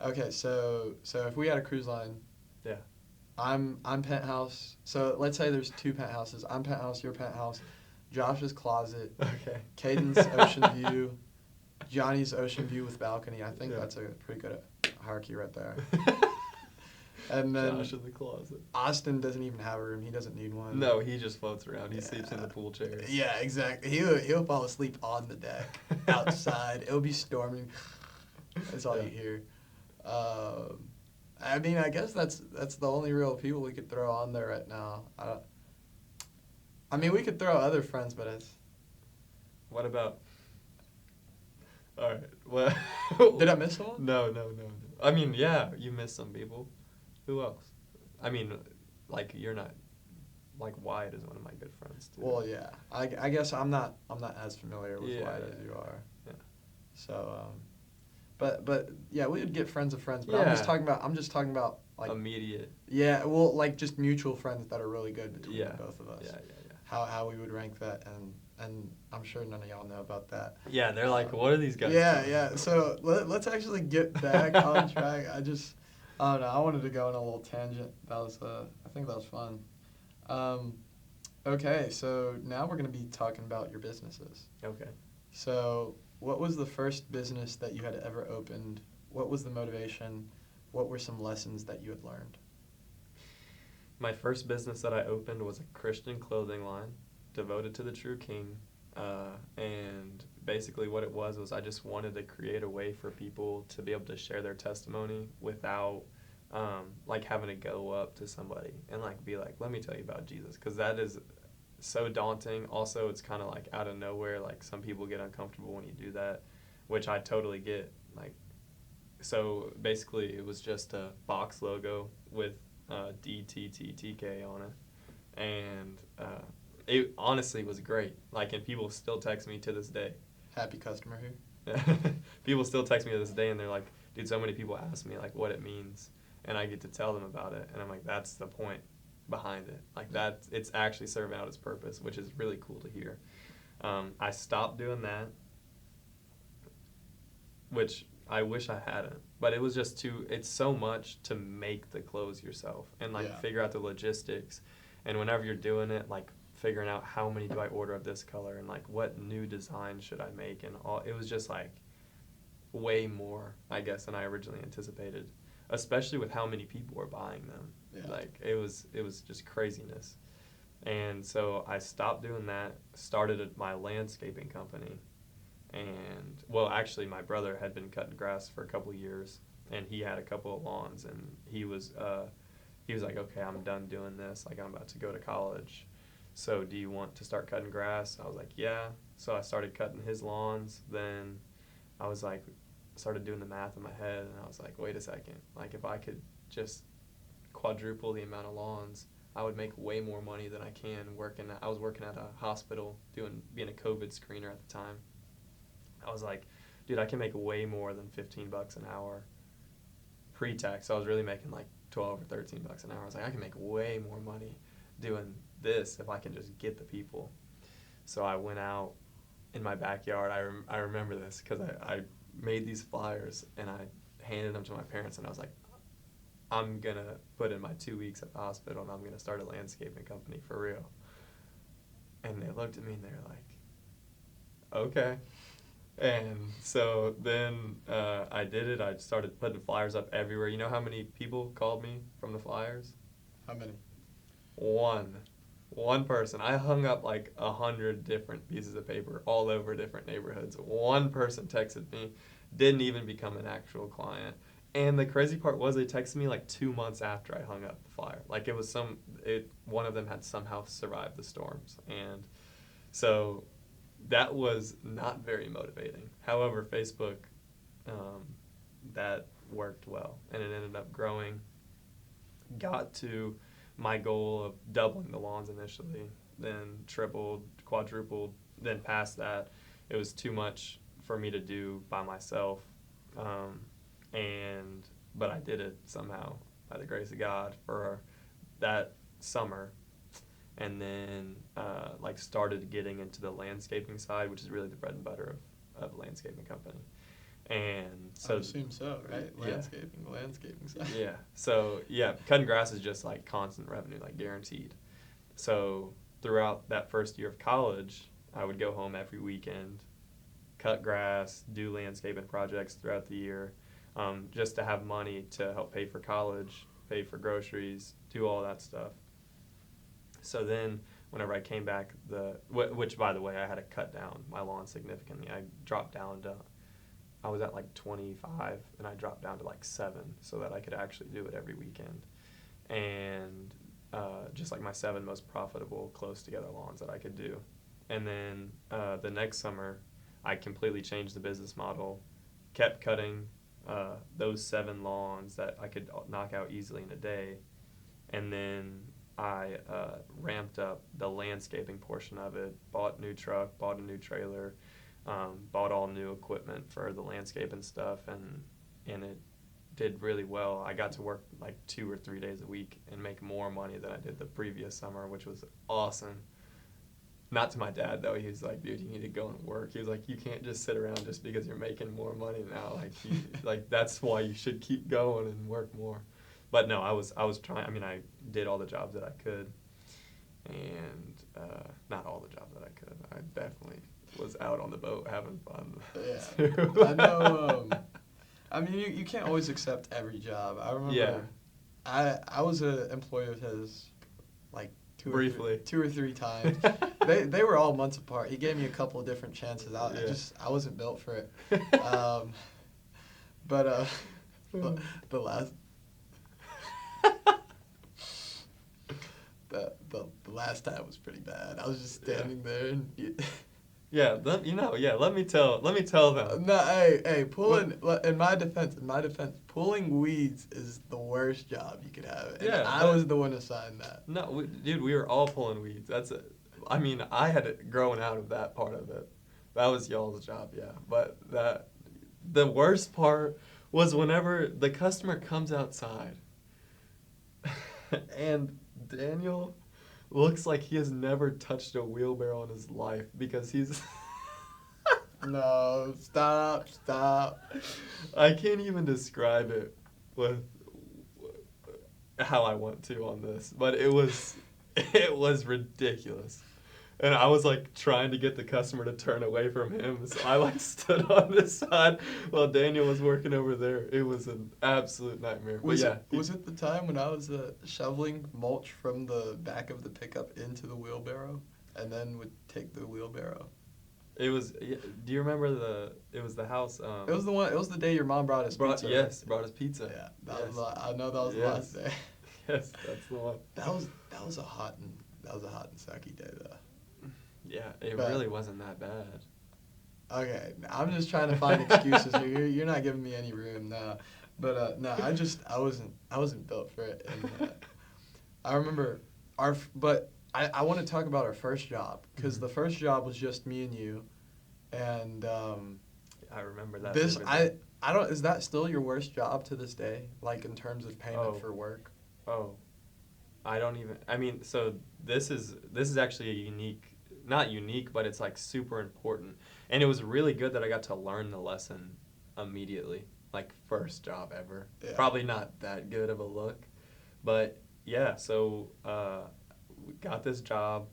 okay, so if we had a cruise line, Yeah. I'm penthouse. So let's say there's 2 penthouses. I'm penthouse, you're penthouse. Josh's closet, Okay. Caden's ocean view, Johnny's ocean view with balcony. I think Yeah. that's a pretty good hierarchy right there. And then Josh in the closet. Austin doesn't even have a room. He doesn't need one. No, he just floats around. He sleeps in Yeah. the pool chairs. Yeah, exactly. He'll fall asleep on the deck, outside. It'll be storming. That's all Yeah. you hear. I mean, I guess that's the only real people we could throw on there right now. I mean, we could throw other friends, but it's. What about? All right. Well. Did I miss one? No. I mean, yeah, you missed some people. Who else? I mean, you're not. Wyatt is one of my good friends too. Well, yeah. I guess I'm not as familiar with Yeah, Wyatt yeah, as you are. yeah. So, but yeah, we would get friends of friends. But Yeah. I'm just talking about Immediate. Yeah, well, just mutual friends that are really good between Yeah. both of us. Yeah. How we would rank that, and I'm sure none of y'all know about that. Yeah, they're like, what are these guys? Yeah. So let's actually get back on track. I don't know. I wanted to go on a little tangent. I think that was fun. Okay, so now we're gonna be talking about your businesses. Okay. So, what was the first business that you had ever opened? What was the motivation? What were some lessons that you had learned? My first business that I opened was a Christian clothing line devoted to the true King. And basically what it was I just wanted to create a way for people to be able to share their testimony without having to go up to somebody and be like, let me tell you about Jesus. Because that is so daunting. Also, it's kind of out of nowhere. Some people get uncomfortable when you do that, which I totally get. So basically it was just a box logo with DTTTK on it, and it honestly was great. And people still text me to this day. Happy customer here. People still text me to this day, and they're like, "Dude, so many people ask me what it means," and I get to tell them about it, and I'm like, "That's the point. behind it. Like that, it's actually serving out its purpose, which is really cool to hear. I stopped doing that, which I wish I hadn't, but it was just it's so much to make the clothes yourself and like figure out the logistics. And whenever you're doing it, like figuring out how many do I order of this color and like what new design should I make and all, it was just like way more, I guess, than I originally anticipated, especially with how many people were buying them. Yeah. Like it was just craziness. And so I stopped doing that, started my landscaping company. And well, actually my brother had been cutting grass for a couple of years and he had a couple of lawns and he was like, okay, I'm done doing this. Like I'm about to go to college. So do you want to start cutting grass? I was like, yeah. So I started cutting his lawns. Then I was like, started doing the math in my head and I was like, wait a second. Like if I could just quadruple the amount of lawns, I would make way more money than I can I was working at a hospital being a COVID screener at the time. I was like, dude, I can make way more than $15 an hour pre-tax. So I was really making like 12 or 13 bucks an hour. I was like, I can make way more money doing this if I can just get the people. So I went out in my backyard. I remember this because I made these flyers and I handed them to my parents and I was like, I'm going to put in my 2 weeks at the hospital and I'm going to start a landscaping company for real. And they looked at me and they were like, okay. And so then I did it. I started putting flyers up everywhere. You know how many people called me from the flyers? How many? One person. I hung up like 100 different pieces of paper all over different neighborhoods. One person texted me, didn't even become an actual client. And the crazy part was they texted me like 2 months after I hung up the flyer. Like it was one of them had somehow survived the storms. And so that was not very motivating. However, Facebook, that worked well, and it ended up growing. Got to my goal of doubling the lawns initially, then tripled, quadrupled, then past that. It was too much for me to do by myself, but I did it somehow by the grace of God for that summer. And then started getting into the landscaping side, which is really the bread and butter of a landscaping company. And so I assume so, right? Landscaping side. Yeah. So yeah, cutting grass is just like constant revenue, like guaranteed. So throughout that first year of college, I would go home every weekend, cut grass, do landscaping projects throughout the year, just to have money to help pay for college, pay for groceries, do all that stuff. So then whenever I came back, which by the way, I had to cut down my lawn significantly. I dropped down I was at like 25 and I dropped down to like 7 so that I could actually do it every weekend. And just like my 7 most profitable close together lawns that I could do. And then the next summer, I completely changed the business model, kept cutting those 7 lawns that I could knock out easily in a day. And then I ramped up the landscaping portion of it, bought a new truck, bought a new trailer, bought all new equipment for the landscape and stuff, and it did really well. I got to work like 2 or 3 days a week and make more money than I did the previous summer, which was awesome. Not to my dad, though. He was like, dude, you need to go and work. He was like, you can't just sit around just because you're making more money now. Like that's why you should keep going and work more. But no, I was trying. I mean, I did all the jobs that I could, and not all the jobs that I could. I definitely was out on the boat having fun. Yeah, I know. I mean, you can't always accept every job. I remember. Yeah. I was an employee of his, like two or three times. They were all months apart. He gave me a couple of different chances. I wasn't built for it. But the last. The last time was pretty bad. I was just standing there and let me tell them. No, hey, in my defense, pulling weeds is the worst job you could have. And I was the one assigned that. No, dude, we were all pulling weeds. That's it. I mean, I had it growing out of that part of it. That was y'all's job, yeah. But the worst part was whenever the customer comes outside and Daniel looks like he has never touched a wheelbarrow in his life because he's. No, stop. I can't even describe it with how I want to on this, but it was ridiculous. And I was like trying to get the customer to turn away from him, so I like stood on this side while Daniel was working over there. It was an absolute nightmare. Was it the time when I was shoveling mulch from the back of the pickup into the wheelbarrow, and then would take the wheelbarrow? It was. Do you remember it was the house? It was the one. It was the day your mom brought us pizza. Yes, brought us pizza. Yeah, Yes. I know that was the last day. Yes, that's the one. That was a hot and sucky day though. Yeah, it really wasn't that bad. Okay, I'm just trying to find excuses here. You're not giving me any room now. But no, I wasn't built for it. And I remember I want to talk about our first job because the first job was just me and you, and I remember that. I don't. Is that still your worst job to this day? Like in terms of payment for work? Oh, I don't even. I mean, so this is actually a unique. Not unique, but it's like super important. And it was really good that I got to learn the lesson immediately. Like first job ever. Yeah. Probably not that good of a look. But yeah, so we got this job.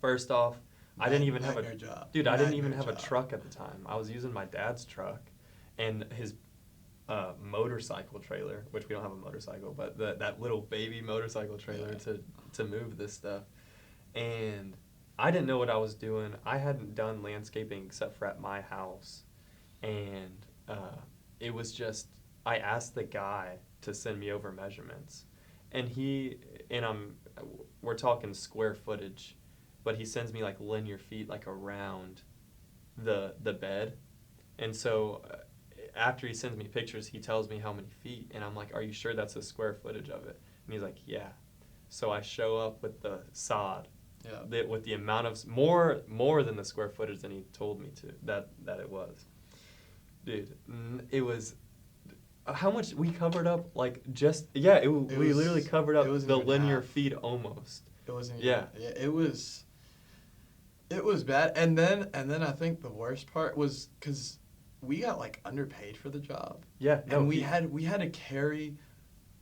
First off, I didn't even have a job. Dude, I didn't even have a truck at the time. I was using my dad's truck and his motorcycle trailer, which we don't have a motorcycle, but that little baby motorcycle trailer to move this stuff. And I didn't know what I was doing. I hadn't done landscaping except for at my house. And it was just, I asked the guy to send me over measurements. And we're talking square footage, but he sends me like linear feet like around the bed. And so after he sends me pictures, he tells me how many feet. And I'm like, are you sure that's the square footage of it? And he's like, yeah. So I show up with the sod. Yeah. With the amount of more than the square footage than he told me that it was. Dude, it was how much we covered up like just we literally covered up the linear feet almost. It wasn't even, it was bad. And then I think the worst part was cuz we got like underpaid for the job. Yeah, no, and we had to carry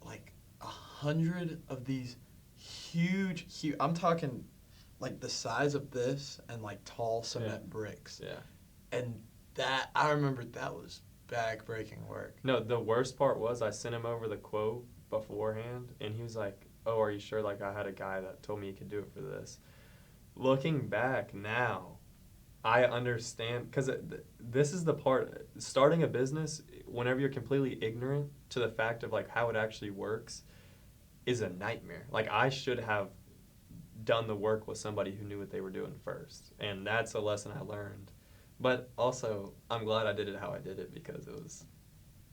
like 100 of these huge I'm talking like the size of this and like tall cement bricks. Yeah. And that, I remember that was back-breaking work. No, the worst part was I sent him over the quote beforehand, and he was like, oh, are you sure? Like, I had a guy that told me he could do it for this. Looking back now, I understand, because this is the part, starting a business, whenever you're completely ignorant to the fact of, like, how it actually works, is a nightmare. Like, I should have done the work with somebody who knew what they were doing first. And that's a lesson I learned. But also, I'm glad I did it how I did it because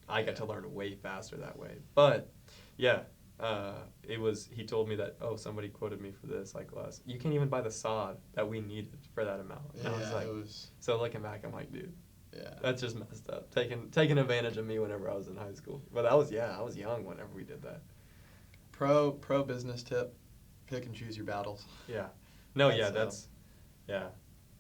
I got to learn way faster that way. But yeah, he told me that, oh, somebody quoted me for this, like you can't even buy the sod that we needed for that amount. And I was like, so looking back, I'm like, dude, that's just messed up. Taking advantage of me whenever I was in high school. But I was young whenever we did that. Pro business tip. Pick and choose your battles. Yeah. No, that's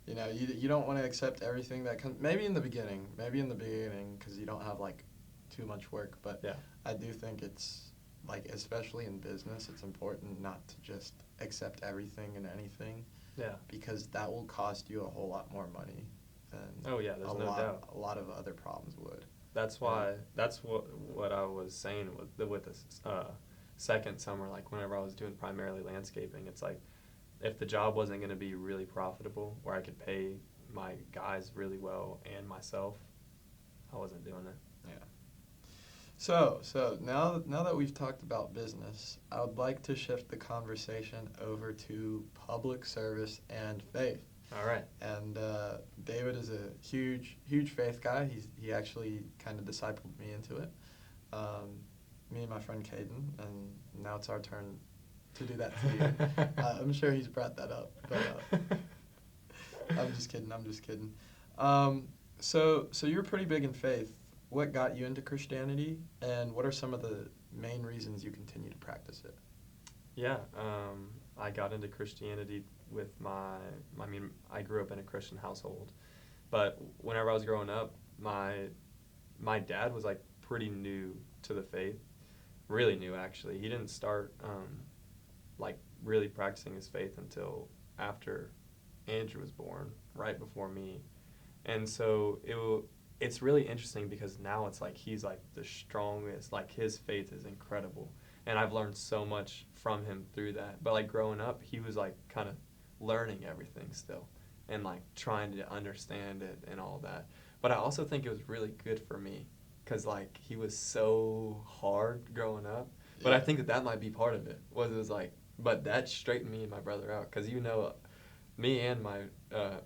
You know, you don't want to accept everything that comes. Maybe in the beginning, because you don't have like too much work. But I do think it's like, especially in business, it's important not to just accept everything and anything. Yeah. Because that will cost you a whole lot more money than there's no doubt. A lot of other problems would. That's why. That's what I was saying with this second summer. Like whenever I was doing primarily landscaping, it's like, if the job wasn't going to be really profitable, where I could pay my guys really well and myself, I wasn't doing it. Yeah. So now that we've talked about business, I would like to shift the conversation over to public service and faith. All right. And David is a huge faith guy. He actually kind of discipled me into it. Me and my friend Caden, and now it's our turn to do that to you. I'm sure he's brought that up, but I'm just kidding. So you're pretty big in faith. What got you into Christianity, and what are some of the main reasons you continue to practice it? Yeah, I got into Christianity with I grew up in a Christian household, but whenever I was growing up, my dad was like pretty new to the faith, really new actually. He didn't start like really practicing his faith until after Andrew was born, right before me. And so it's really interesting because now it's like he's like the strongest, like his faith is incredible. And I've learned so much from him through that. But like growing up, he was like kind of learning everything still and like trying to understand it and all that. But I also think it was really good for me because like he was so hard growing up. But I think that might be part of it. It was like, but that straightened me and my brother out because me and my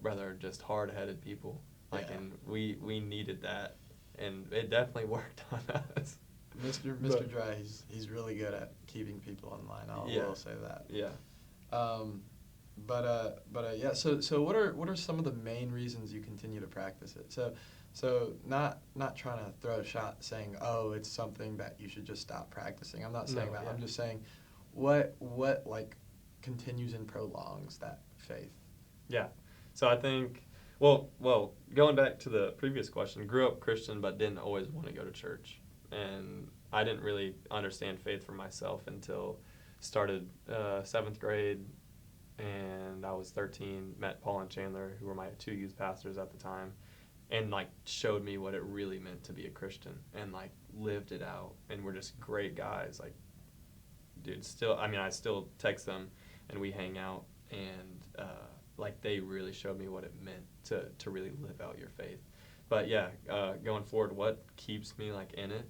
brother are just hard-headed people. Like, and we needed that, and it definitely worked on us. Mr. Dry, he's really good at keeping people in line. I will say that. Yeah. Yeah. So what are some of the main reasons you continue to practice it? So not trying to throw a shot saying, oh, it's something that you should just stop practicing. I'm not saying that. Yeah. I'm just saying, what like continues and prolongs that faith? Yeah. So I think. Well, going back to the previous question, grew up Christian but didn't always want to go to church. And I didn't really understand faith for myself until started 7th grade, and I was 13, met Paul and Chandler, who were my 2 youth pastors at the time, and like showed me what it really meant to be a Christian and like lived it out. And we're just great guys. Like, dude, I still text them and we hang out, and like they really showed me what it meant to really live out your faith. But yeah, going forward, what keeps me like in it?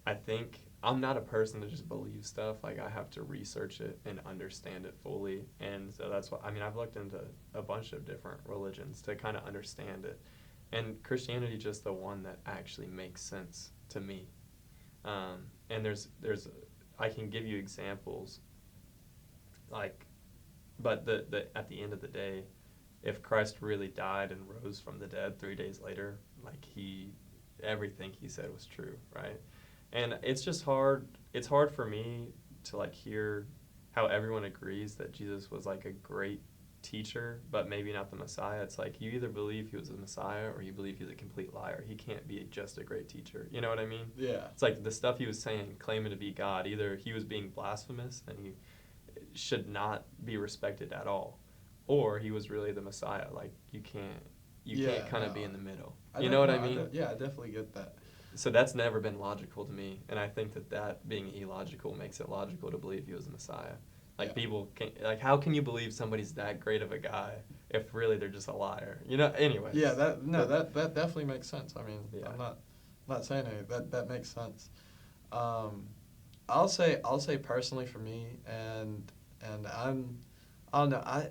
I think I'm not a person that just believes stuff. Like I have to research it and understand it fully. And so that's what, I've looked into a bunch of different religions to kind of understand it. And Christianity is just the one that actually makes sense to me. And I can give you examples, like, but at the end of the day, if Christ really died and rose from the dead 3 days later, like everything he said was true, right? And it's just hard. It's hard for me to like hear how everyone agrees that Jesus was like a great teacher, but maybe not the Messiah. It's like you either believe he was the Messiah or you believe he's a complete liar. He can't be just a great teacher. You know what I mean? Yeah. It's like the stuff he was saying, claiming to be God, either he was being blasphemous and he should not be respected at all, or he was really the Messiah. Like you can't kind of be in the middle. You know what I mean? I definitely get that. So that's never been logical to me, and I think that being illogical makes it logical to believe he was the Messiah. Like people can how can you believe somebody's that great of a guy if really they're just a liar? You know. Anyways. Yeah. That definitely makes sense. I mean, yeah. I'm not saying anything. That makes sense. I'll say personally for me, and I don't know,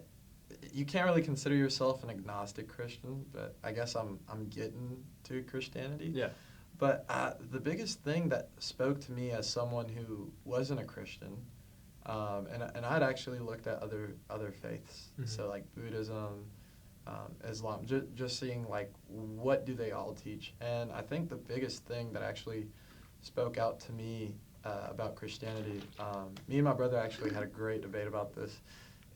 you can't really consider yourself an agnostic Christian, but I guess I'm getting to Christianity. Yeah. But the biggest thing that spoke to me as someone who wasn't a Christian, and I'd actually looked at other faiths, mm-hmm. So like Buddhism, Islam, just seeing like what do they all teach, and I think the biggest thing that actually spoke out to me about Christianity, me and my brother actually had a great debate about this,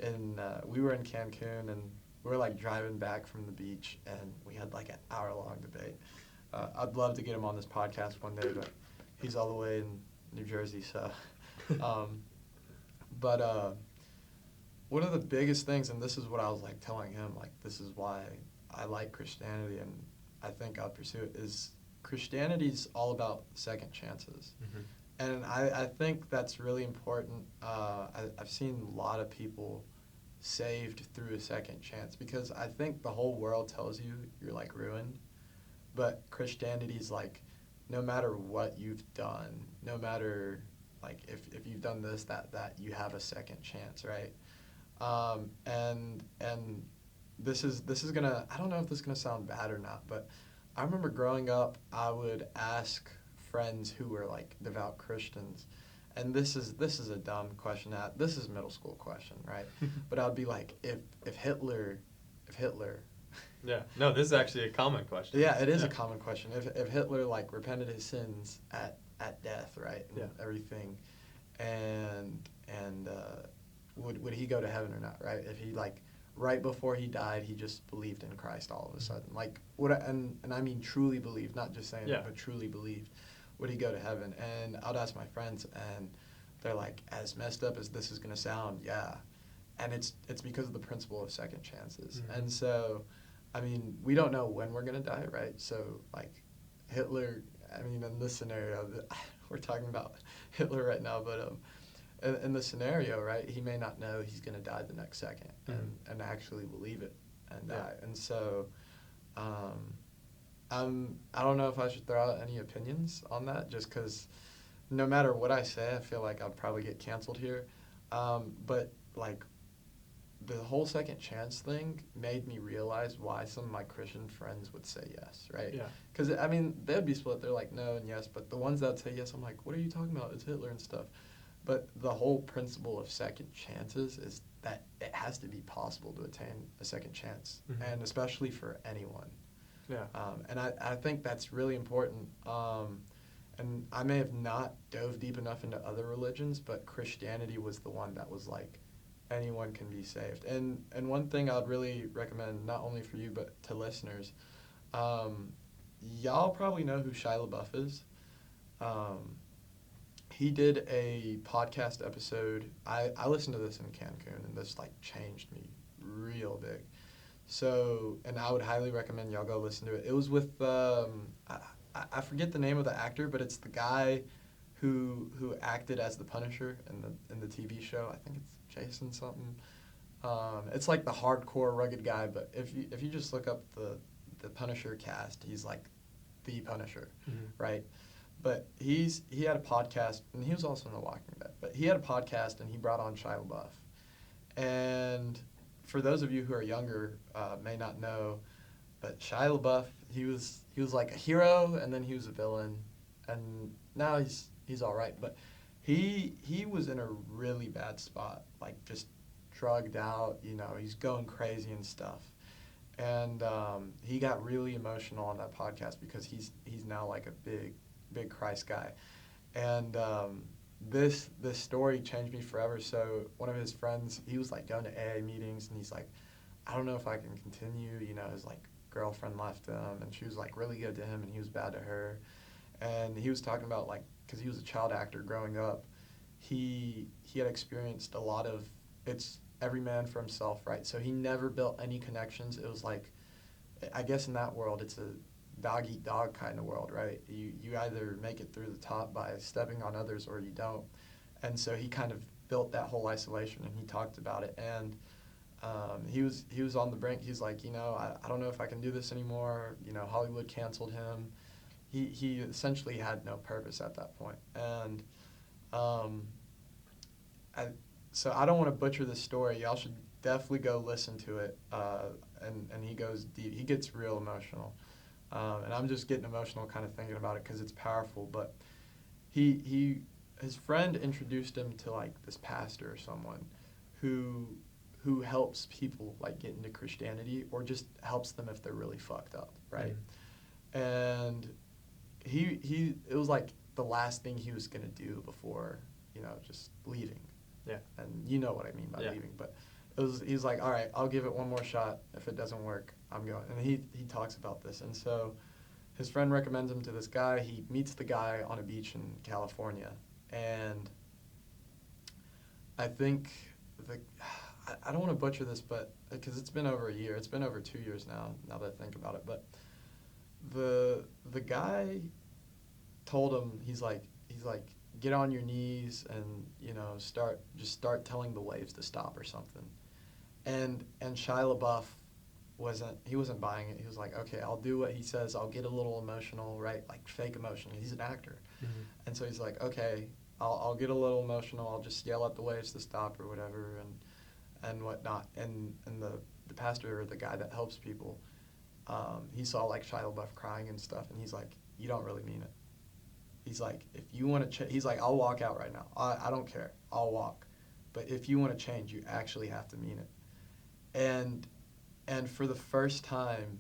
and we were in Cancun and we were like driving back from the beach, and we had like an hour-long debate. I'd love to get him on this podcast one day, but he's all the way in New Jersey, so. But one of the biggest things, and this is what I was like telling him, like this is why I like Christianity and I think I'll pursue it, is Christianity's all about second chances. Mm-hmm. And I think that's really important. I've seen a lot of people saved through a second chance because I think the whole world tells you you're like ruined. But Christianity's like, no matter what you've done, no matter like if you've done this, that you have a second chance, right? And this is gonna, I don't know if this is gonna sound bad or not, but I remember growing up, I would ask friends who were like devout Christians, and this is a dumb question. This is a middle school question, right? But I'd be like, if Hitler. Yeah. No, this is actually a common question. Yeah, it is a common question. If Hitler like repented his sins at death, right, and everything, and would he go to heaven or not, right? If he, like, right before he died, he just believed in Christ all of a sudden, like, and I mean truly believed, not just saying it, but truly believed, would he go to heaven? And I would ask my friends, and they're like, as messed up as this is going to sound, yeah. And it's because of the principle of second chances. And so, I mean, we don't know when we're going to die, right? So, like, Hitler, I mean, in this scenario, we're talking about Hitler right now, but in the scenario, right, he may not know he's going to die the next second and actually believe it and die. And so, I don't know if I should throw out any opinions on that, just because no matter what I say, I feel like I'll probably get canceled here. But, like, the whole second chance thing made me realize why some of my Christian friends would say yes, right? Yeah. Because, I mean, they'd be split. They're like, no and yes. But the ones that would say yes, I'm like, what are you talking about? It's Hitler and stuff. But the whole principle of second chances is that it has to be possible to attain a second chance, and especially for anyone. Yeah. And I think that's really important. And I may have not dove deep enough into other religions, but Christianity was the one that was like, anyone can be saved. And one thing I would really recommend, not only for you, but to listeners, y'all probably know who Shia LaBeouf is. He did a podcast episode. I listened to this in Cancun, and this, like, changed me real big. So, and I would highly recommend y'all go listen to it. It was with, I forget the name of the actor, but it's the guy who acted as the Punisher in the TV show. I think it's Jason something. It's like the hardcore rugged guy, but if you just look up the Punisher cast, he's like the Punisher, right? But he had a podcast, and he was also in The Walking Dead. But he had a podcast, and he brought on Shia LaBeouf. And for those of you who are younger, may not know, but Shia LaBeouf, he was like a hero, and then he was a villain, and now he's all right. But he was in a really bad spot, like just drugged out. You know, he's going crazy and stuff. And he got really emotional on that podcast because he's now like a big Christ guy. And this story changed me forever. So one of his friends, he was like going to AA meetings, and he's like, I don't know if I can continue. You know, his like girlfriend left him, and she was like really good to him, and he was bad to her. And he was talking about, like, because he was a child actor growing up, he had experienced a lot of, it's every man for himself, right? So he never built any connections. It was like, I guess in that world, it's a dog eat dog kind of world, right? You either make it through the top by stepping on others, or you don't. And so he kind of built that whole isolation, and he talked about it. And he was on the brink. He's like, you know, I don't know if I can do this anymore. You know, Hollywood canceled him. He essentially had no purpose at that point. And so I don't want to butcher this story. Y'all should definitely go listen to it. And he goes deep. He gets real emotional. And I'm just getting emotional kind of thinking about it because it's powerful. But his friend introduced him to, like, this pastor or someone who helps people, like, get into Christianity, or just helps them if they're really fucked up, right? And it was like the last thing he was gonna do before, you know, just leaving. Yeah. And you know what I mean by leaving, but he's like, all right, I'll give it one more shot. If it doesn't work, I'm going. And he talks about this, and so his friend recommends him to this guy. He meets the guy on a beach in California, and I think I don't want to butcher this, but because it's been over a year, it's been over 2 years now that I think about it, but the guy told him, he's like, get on your knees and, you know, start telling the waves to stop or something. And Shia LaBeouf wasn't buying it. He was like, okay, I'll do what he says. I'll get a little emotional, right? Like fake emotion. He's an actor. And so he's like, okay, I'll get a little emotional. I'll just yell at the waves to stop or whatever and whatnot. And the pastor, or the guy that helps people, he saw like Shia LaBeouf crying and stuff, and he's like, you don't really mean it. He's like, if you want to he's like, I'll walk out right now. I don't care. I'll walk. But if you want to change, you actually have to mean it. And for the first time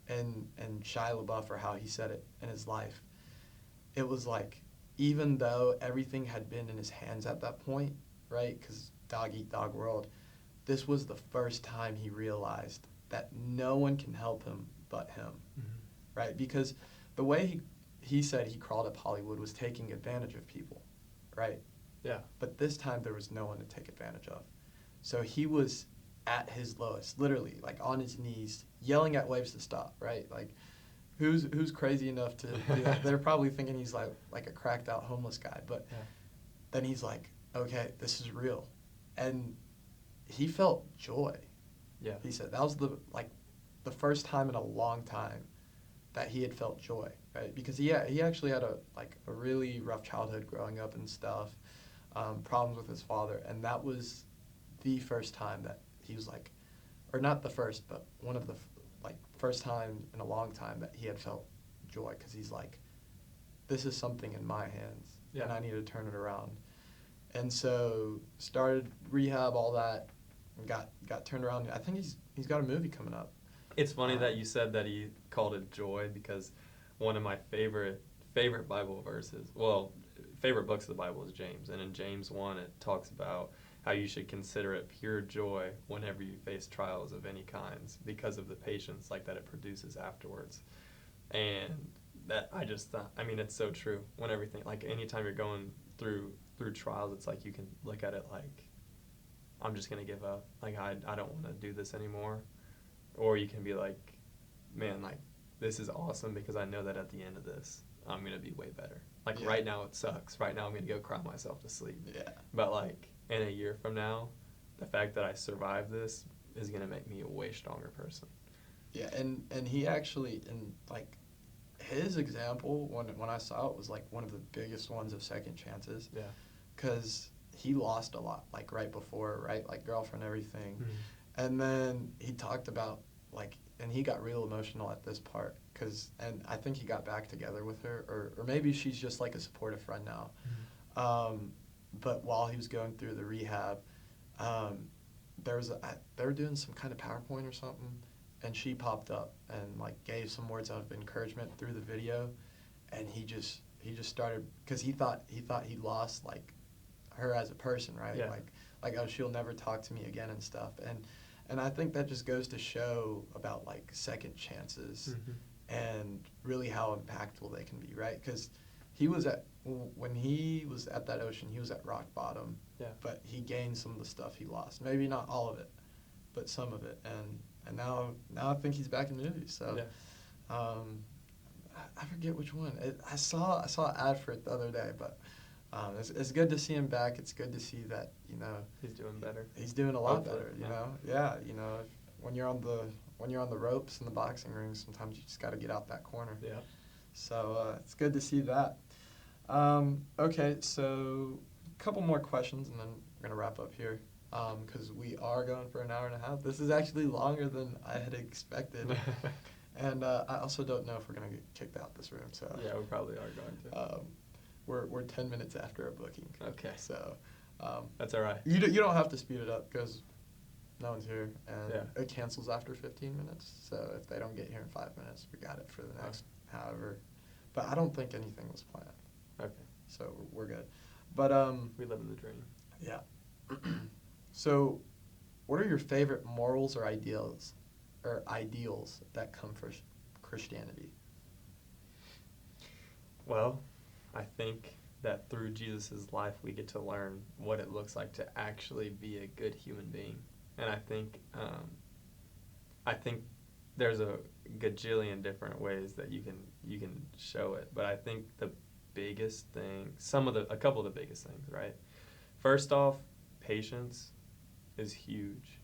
in Shia LaBeouf, or how he said it in his life, it was like even though everything had been in his hands at that point, right? Because dog eat dog world, this was the first time he realized that no one can help him but him, right? Because the way he said he crawled up Hollywood was taking advantage of people, right? Yeah. But this time there was no one to take advantage of. So he was at his lowest, literally, like on his knees, yelling at waves to stop, right? Like, who's crazy enough to do that? They're probably thinking he's like a cracked out homeless guy. But then he's like, okay, this is real. And he felt joy. Yeah. He said that was the first time in a long time that he had felt joy, right? Because he actually had a really rough childhood growing up and stuff, problems with his father, and that was the first time that he was like, or not the first, but one of the first time in a long time that he had felt joy, because he's like, this is something in my hands, and I need to turn it around. And so started rehab, all that, and got turned around. I think he's got a movie coming up. It's funny that you said that he called it joy, because one of my favorite Bible verses, well, favorite books of the Bible is James, and in James 1 it talks about how you should consider it pure joy whenever you face trials of any kinds, because of the patience that it produces afterwards. And that, I just thought, I mean, it's so true. When everything, anytime you're going through trials, it's like you can look at it like, I'm just gonna give up, I don't want to do this anymore. Or you can be like, man, this is awesome, because I know that at the end of this I'm gonna be way better. Right now it sucks, right now I'm gonna go cry myself to sleep, but in a year from now, the fact that I survived this is gonna make me a way stronger person. Yeah, and he actually, and his example, when I saw it, was one of the biggest ones of second chances. Yeah. Because he lost a lot, right before, right? Girlfriend, everything. And then he talked about, and he got real emotional at this part, and I think he got back together with her, or maybe she's just a supportive friend now. But while he was going through the rehab, they were doing some kind of PowerPoint or something, and she popped up and gave some words of encouragement through the video, and he just started, because he thought he lost her as a person, right? Yeah. Oh, she'll never talk to me again and stuff, and I think that just goes to show about second chances and really how impactful they can be, right? Because when he was at that ocean, he was at rock bottom, but he gained some of the stuff he lost. Maybe not all of it, but some of it, and now I think he's back in movies. So, I forget which one. I saw an ad for it the other day, but it's good to see him back. It's good to see that he's doing better. He's doing a lot Hopefully, better. When you're on the ropes in the boxing ring, sometimes you just got to get out that corner. Yeah. So it's good to see that. Okay, so a couple more questions, and then we're gonna wrap up here, because we are going for an hour and a half. This is actually longer than I had expected. And I also don't know if we're going to get kicked out this room. So yeah, we probably are going to. We're 10 minutes after our booking. Okay. So that's all right. You don't have to speed it up, because no one's here, and it cancels after 15 minutes. So if they don't get here in 5 minutes, we got it for the next however. But I don't think anything was planned. Okay. So we're good. But we live in the dream. Yeah. So, what are your favorite morals or ideals that come from Christianity? Well, I think that through Jesus' life we get to learn what it looks like to actually be a good human being. And I think there's a gajillion different ways that you can show it, but I think the biggest thing, a couple of the biggest things, right? First off, patience is huge,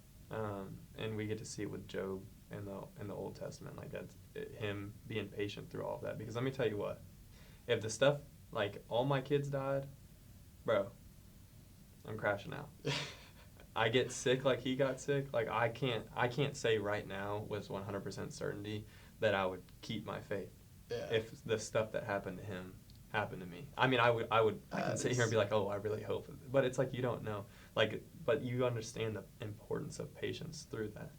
and we get to see it with Job in the Old Testament, that's him being patient through all of that. Because let me tell you what, if the stuff all my kids died, bro, I'm crashing out. I get sick like he got sick. I can't say right now with 100% certainty that I would keep my faith if the stuff that happened to him happened to me. I mean, I can sit here and be like, oh, I really hope, but it's you don't know. But you understand the importance of patience through that.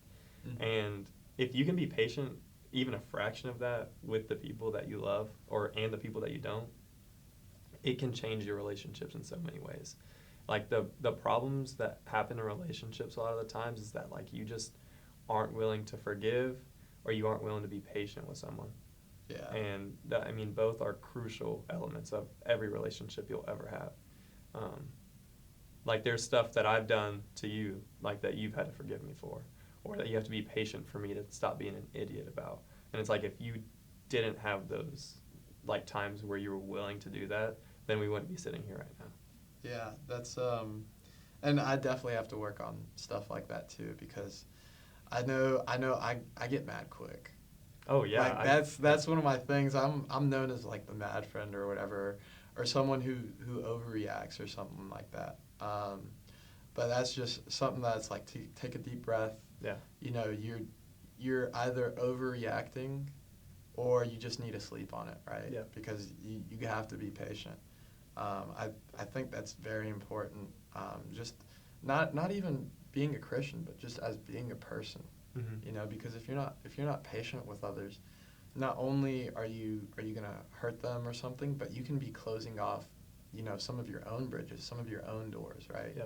Mm-hmm. And if you can be patient, even a fraction of that, with the people that you love and the people that you don't, it can change your relationships in so many ways. Like the problems that happen in relationships a lot of the times is that like you just aren't willing to forgive, or you aren't willing to be patient with someone. Yeah. And I mean, both are crucial elements of every relationship you'll ever have. Like there's stuff that I've done to you, like that you've had to forgive me for, or that you have to be patient for me to stop being an idiot about. And it's like if you didn't have those like times where you were willing to do that, then we wouldn't be sitting here right now. Yeah, that's and I definitely have to work on stuff like that too, because I know I get mad quick. Oh yeah, Like that's one of my things. I'm known as like the mad friend or whatever, or someone who overreacts or something like that. But that's just something that's like to take a deep breath. Yeah. You know, you're either overreacting, or you just need to sleep on it, right? Yeah. Because you have to be patient. I think that's very important. Just not even being a Christian, but just as being a person. Mm-hmm. You know, because if you're not patient with others, not only are you gonna hurt them or something, but you can be closing off, you know, some of your own bridges, some of your own doors, right? Yeah.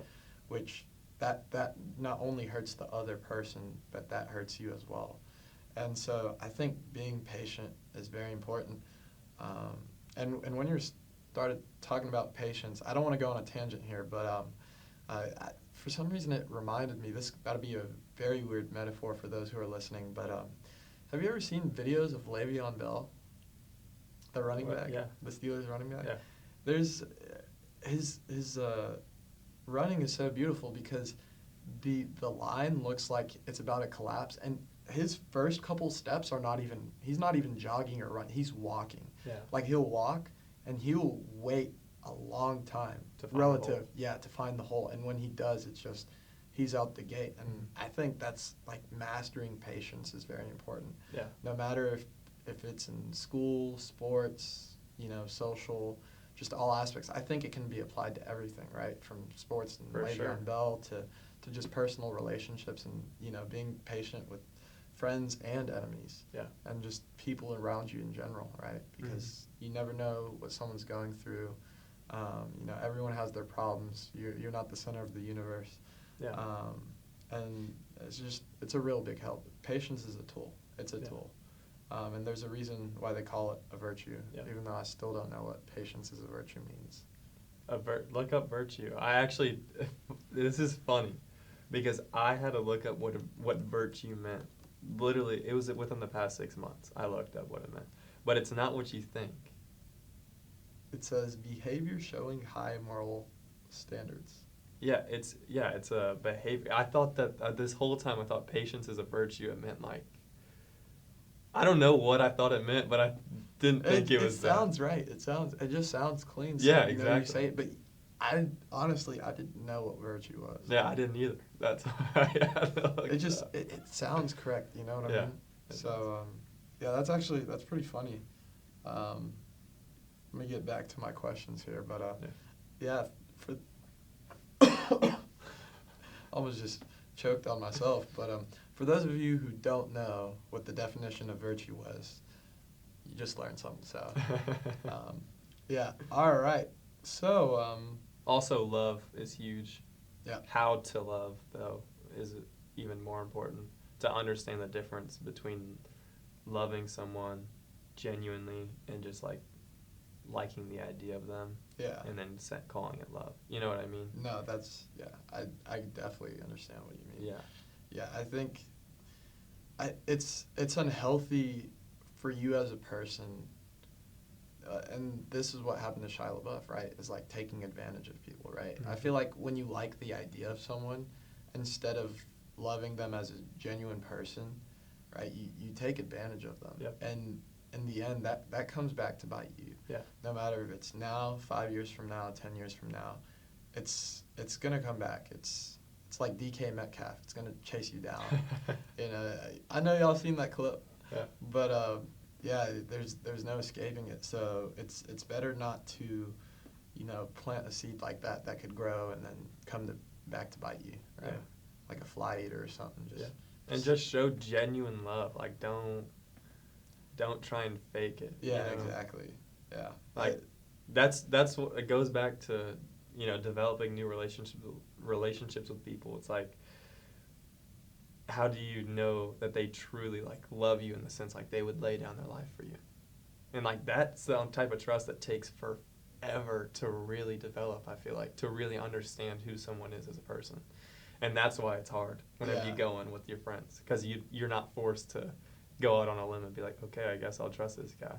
Which that not only hurts the other person, but that hurts you as well. And so I think being patient is very important. And when you're started talking about patience, I don't want to go on a tangent here, but for some reason it reminded me, this is about to be a very weird metaphor for those who are listening, but have you ever seen videos of Le'Veon Bell, the running back, Yeah. the Steelers running back? Yeah. There's his running is so beautiful because the line looks like it's about to collapse, and his first couple steps are he's not even jogging or running, he's walking. Yeah. Like he'll walk and he'll wait a long time To find the hole. to find the hole, and when he does, it's just he's out the gate. And I think that's like mastering patience is very important. Yeah. No matter if it's in school, sports, you know, social, just all aspects. I think it can be applied to everything, right? From sports and For Le'Veon sure. Bell to just personal relationships, and you know, being patient with friends and enemies. Yeah. And just people around you in general, right? Because you never know what someone's going through. You know, everyone has their problems. You're not the center of the universe. Yeah. And it's a real big help. Patience is a tool. It's a tool. And there's a reason why they call it a virtue, even though I still don't know what patience as a virtue means. Look up virtue. I actually, this is funny, because I had to look up what virtue meant. Literally, it was within the past 6 months. I looked up what it meant, but it's not what you think. It says behavior showing high moral standards. Yeah, it's a behavior. I thought that this whole time I thought patience is a virtue. It meant like, I don't know what I thought it meant, but I didn't think it was that. It sounds right. It just sounds clean. So Yeah, you know, exactly. you say it, but I didn't know what virtue was. Yeah, I didn't either. That's why I had to look it sounds correct. You know what I mean? So that's pretty funny. Let me get back to my questions here, but for almost just choked on myself. But for those of you who don't know what the definition of virtue was, you just learned something. So all right. So also, love is huge. Yeah. How to love, though, is even more important. To understand the difference between loving someone genuinely and just like liking the idea of them. Yeah. And then calling it love. You know what I mean? No, I definitely understand what you mean. Yeah. Yeah, I think it's unhealthy for you as a person, and this is what happened to Shia LaBeouf, right? Is like taking advantage of people, right? Mm-hmm. I feel like when you like the idea of someone, instead of loving them as a genuine person, right? You take advantage of them. Yep. And in the end, that comes back to bite you. Yeah. No matter if it's now, 5 years from now, 10 years from now, it's gonna come back. It's like DK Metcalf. It's gonna chase you down. You know, I know y'all seen that clip. Yeah. But there's no escaping it. So it's better not to, you know, plant a seed like that could grow and then come back to bite you, right? Yeah. Like a fly eater or something. And just show genuine love. Like don't try and fake it. Yeah, you know? exactly. Yeah. Like that's what it goes back to, developing new relationships with people. It's like, how do you know that they truly like love you in the sense like they would lay down their life for you? And like that's the type of trust that takes forever to really develop, I feel like, to really understand who someone is as a person. And that's why it's hard whenever you go in with your friends, because you're not forced to go out on a limb and be like, okay, I guess I'll trust this guy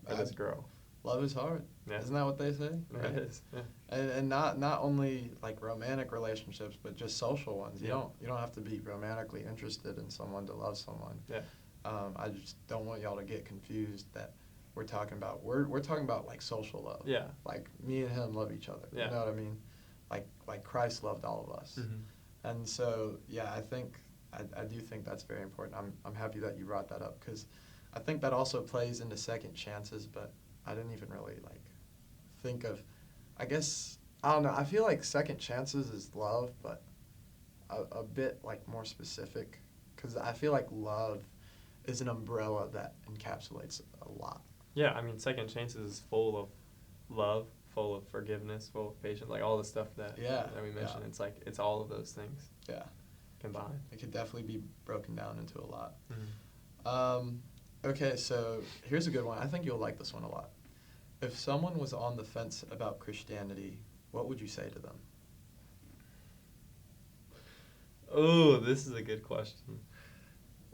or this girl. Love is hard. Yeah. Isn't that what they say? Right? It is. Yeah. And not only like romantic relationships, but just social ones. You don't have to be romantically interested in someone to love someone. Yeah. I just don't want y'all to get confused that we're talking about like social love. Yeah. Like me and him love each other. Yeah. You know what I mean? Like Christ loved all of us. Mm-hmm. And so I do think that's very important. I'm happy that you brought that up, because I think that also plays into second chances, but I didn't even really like think of, I guess, I don't know, I feel like second chances is love, but a bit like more specific, because I feel like love is an umbrella that encapsulates a lot. Yeah, I mean, second chances is full of love, full of forgiveness, full of patience, like all the stuff that we mentioned. It's like, it's all of those things combined. It could definitely be broken down into a lot. Mm-hmm. Okay, so here's a good one. I think you'll like this one a lot. If someone was on the fence about Christianity, what would you say to them? Oh, this is a good question.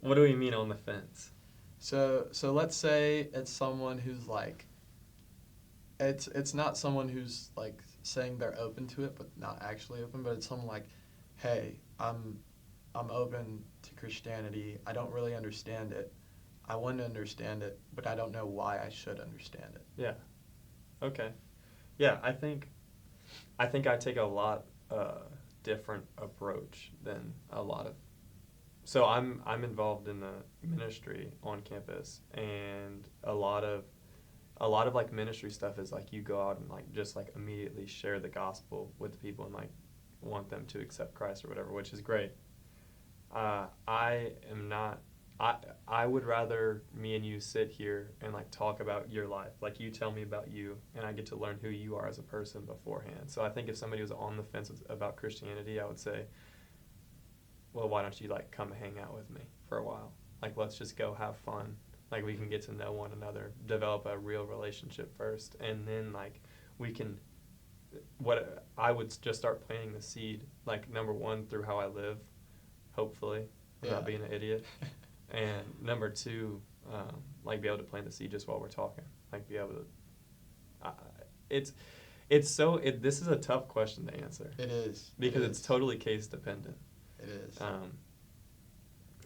What do we mean on the fence? So let's say it's someone who's like, it's not someone who's like saying they're open to it but not actually open, but it's someone like, hey, I'm open to Christianity. I don't really understand it. I want to understand it, but I don't know why I should understand it. Yeah. Okay. Yeah, I think I take a lot different approach than a lot of. So I'm involved in a ministry on campus, and a lot of like ministry stuff is like you go out and like just like immediately share the gospel with the people and like want them to accept Christ or whatever, which is great. I would rather me and you sit here and like talk about your life. Like you tell me about you and I get to learn who you are as a person beforehand. So I think if somebody was on the fence about Christianity, I would say, well, why don't you like come hang out with me for a while? Like, let's just go have fun. Like, we can get to know one another, develop a real relationship first, and then like we can, I would just start planting the seed, like number one, through how I live, hopefully, without being an idiot. And number two, like be able to plant the seed just while we're talking, like be able to. This is a tough question to answer. It is because it's totally case dependent. It is.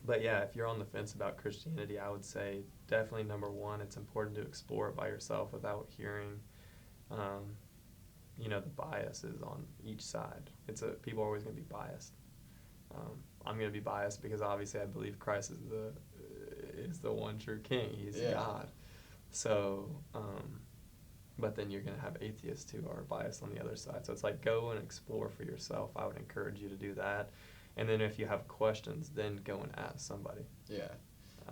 But yeah, if you're on the fence about Christianity, I would say definitely number one, it's important to explore it by yourself without hearing, the biases on each side. People are always going to be biased. I'm going to be biased because obviously I believe Christ is the one true King. He's God. So, but then you're going to have atheists who are biased on the other side. So it's like, go and explore for yourself. I would encourage you to do that. And then if you have questions, then go and ask somebody. Yeah.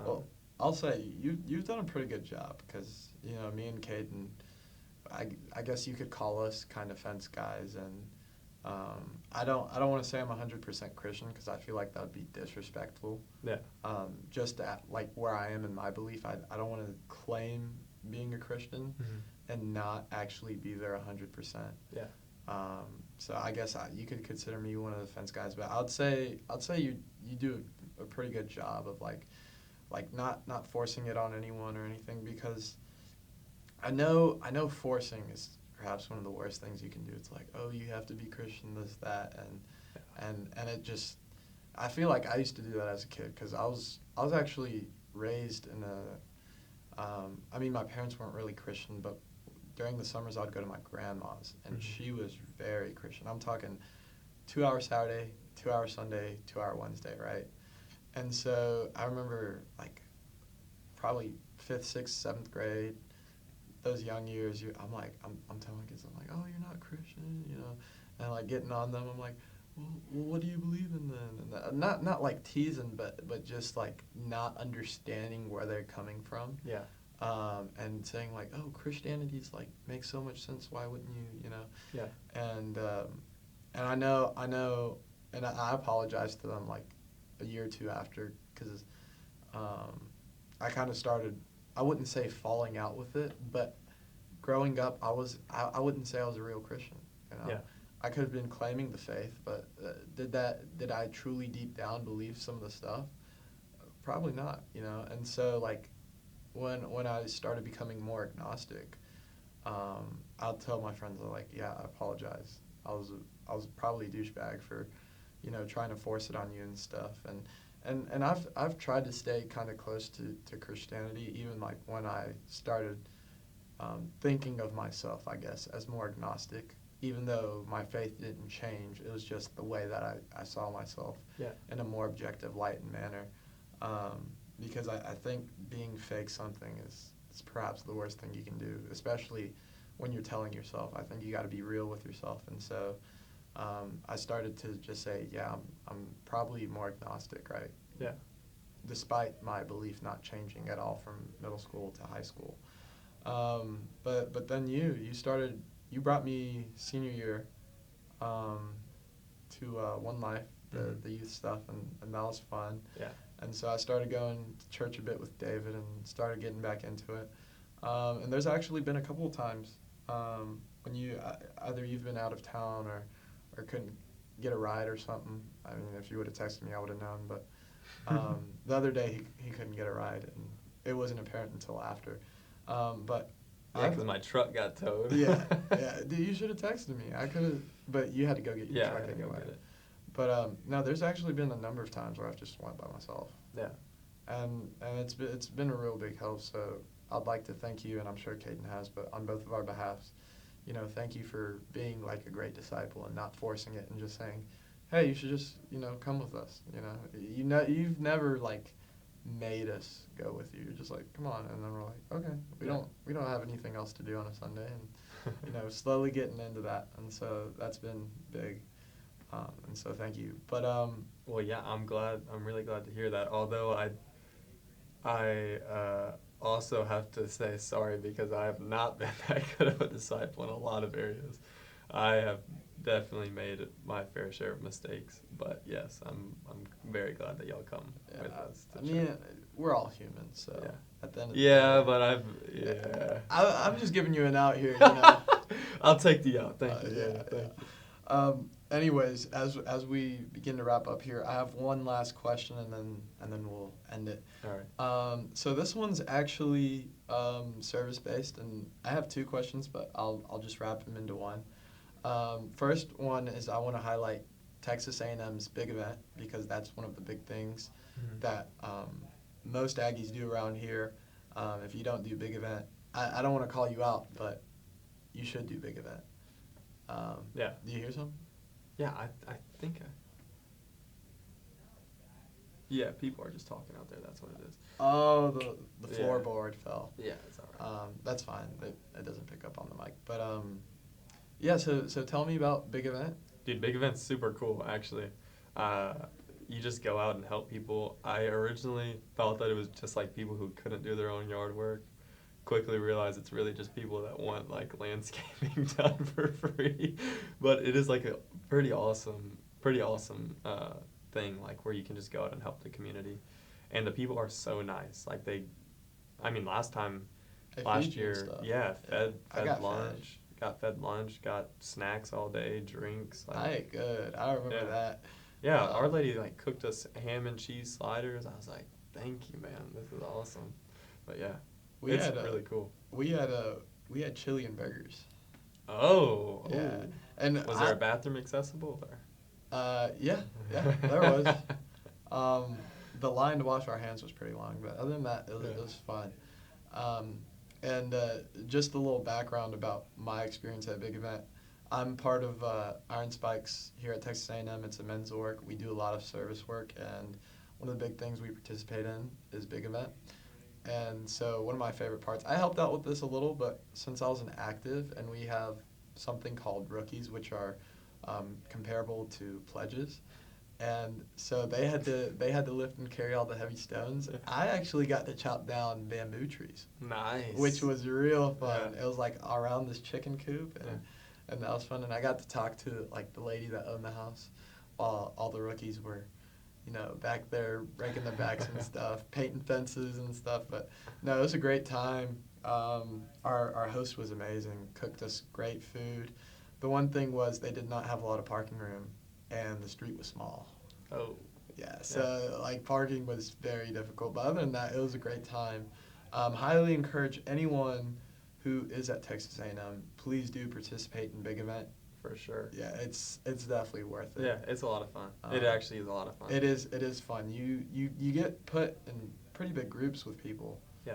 Well, I'll say you've done a pretty good job, because me and Caden, I guess you could call us kind of fence guys, and I don't want to say I'm 100% Christian, because I feel like that would be disrespectful. Yeah. Just at like where I am in my belief, I don't want to claim being a Christian and not actually be there 100%. Yeah. So I guess you could consider me one of the fence guys, but I'd say you do a pretty good job of like not forcing it on anyone or anything, because I know forcing is perhaps one of the worst things you can do. It's like, oh, you have to be Christian, this, that, and it just, I feel like I used to do that as a kid, because I was actually raised in my parents weren't really Christian, but during the summers, I'd go to my grandma's, and she was very Christian. I'm talking 2 hour Saturday, 2 hour Sunday, 2 hour Wednesday, right? And so I remember, like, probably 5th, 6th, 7th grade, those young years, I'm telling kids, I'm like, oh, you're not Christian, and like getting on them, I'm like, well, what do you believe in then? And not like teasing, but just like not understanding where they're coming from. Yeah. and saying like, oh, Christianity's like makes so much sense. Why wouldn't you, you know? Yeah. And I know, and I apologized to them like a year or two after, because I kind of started, I wouldn't say falling out with it, but growing up, I wouldn't say I was a real Christian. You know? Yeah. I could have been claiming the faith, but did I truly deep down believe some of the stuff? Probably not, you know. And so like when I started becoming more agnostic, I'll tell my friends, like, yeah, I apologize. I was probably a douchebag for, you know, trying to force it on you and stuff. And I've tried to stay kind of close to Christianity, even like when I started thinking of myself, I guess, as more agnostic. Even though my faith didn't change, it was just the way that I saw myself in a more objective light and manner. Because I think being fake something is perhaps the worst thing you can do, especially when you're telling yourself. I think you got to be real with yourself. And so I started to just say, yeah, I'm probably more agnostic, right? Yeah. Despite my belief not changing at all from middle school to high school. But then you brought me senior year to One Life, the youth stuff, and that was fun. Yeah. And so I started going to church a bit with David and started getting back into it. And there's actually been a couple of times when either you've been out of town or couldn't get a ride or something. I mean, if you would have texted me, I would have known. But the other day he couldn't get a ride, and it wasn't apparent until after. But yeah, because my truck got towed. yeah. Dude, you should have texted me. I could have, but you had to go get your truck anyway. But no, there's actually been a number of times where I've just went by myself. Yeah. And it's been a real big help. So I'd like to thank you, and I'm sure Caden has, but on both of our behalves, you know, thank you for being like a great disciple and not forcing it and just saying, hey, you should just, you know, come with us. You know, you've never like made us go with you. You're just like, come on, and then we're like, okay, we don't have anything else to do on a Sunday, and you know, slowly getting into that, and so that's been big. And so thank you. But well, yeah, I'm really glad to hear that. Although I also have to say sorry, because I have not been that good of a disciple in a lot of areas. I have definitely made my fair share of mistakes, but yes, I'm very glad that y'all come with us. I mean, we're all human, so at the end of the day, I'm just giving you an out here, you know. I'll take the out. Thank you. Thank you. Anyways, as we begin to wrap up here, I have one last question, and then we'll end it. All right. So this one's actually service based, and I have two questions, but I'll just wrap them into one. First one is I want to highlight Texas A&M's big event, because that's one of the big things that most Aggies do around here. If you don't do big event, I don't want to call you out, but you should do big event. Yeah. Do you hear something? Yeah, I think yeah, people are just talking out there. That's what it is. Oh, the floorboard fell. Yeah, it's all right. That's fine. It doesn't pick up on the mic. But yeah. So tell me about big event. Dude, big event's super cool, actually. You just go out and help people. I originally thought that it was just like people who couldn't do their own yard work. Quickly realized it's really just people that want like landscaping done for free. But it is like a pretty awesome thing, like where you can just go out and help the community. And the people are so nice. Like last year, fed lunch. Got fed lunch, got snacks all day, drinks. Like, good. I remember that. Yeah, Our Lady like cooked us ham and cheese sliders. I was like, thank you, man. This is awesome. But yeah. It's really cool. We had chili and burgers. Oh. Yeah. Ooh. And was there a bathroom accessible there? Yeah, there was. The line to wash our hands was pretty long, but other than that, it was fun. And just a little background about my experience at Big Event. I'm part of Iron Spikes here at Texas A&M. It's a men's org. We do a lot of service work, and one of the big things we participate in is Big Event. And so one of my favorite parts, I helped out with this a little, but since I was an active, and we have something called rookies, which are comparable to pledges. and so they had to lift and carry all the heavy stones. I actually got to chop down bamboo trees, Nice. which was real fun. Yeah. It was like around this chicken coop, and that was fun. And I got to talk to like the lady that owned the house, while all the rookies were, back there raking their backs and stuff, painting fences and stuff. But no, it was a great time. Our host was amazing, cooked us great food. The one thing was they did not have a lot of parking room, and the street was small. Oh. Yeah, so like parking was very difficult. But other than that, it was a great time. Highly encourage anyone who is at Texas A&M, please do participate in big event. For sure. Yeah, it's definitely worth it. Yeah, it's a lot of fun. It actually is a lot of fun. It is fun. You get put in pretty big groups with people. Yeah.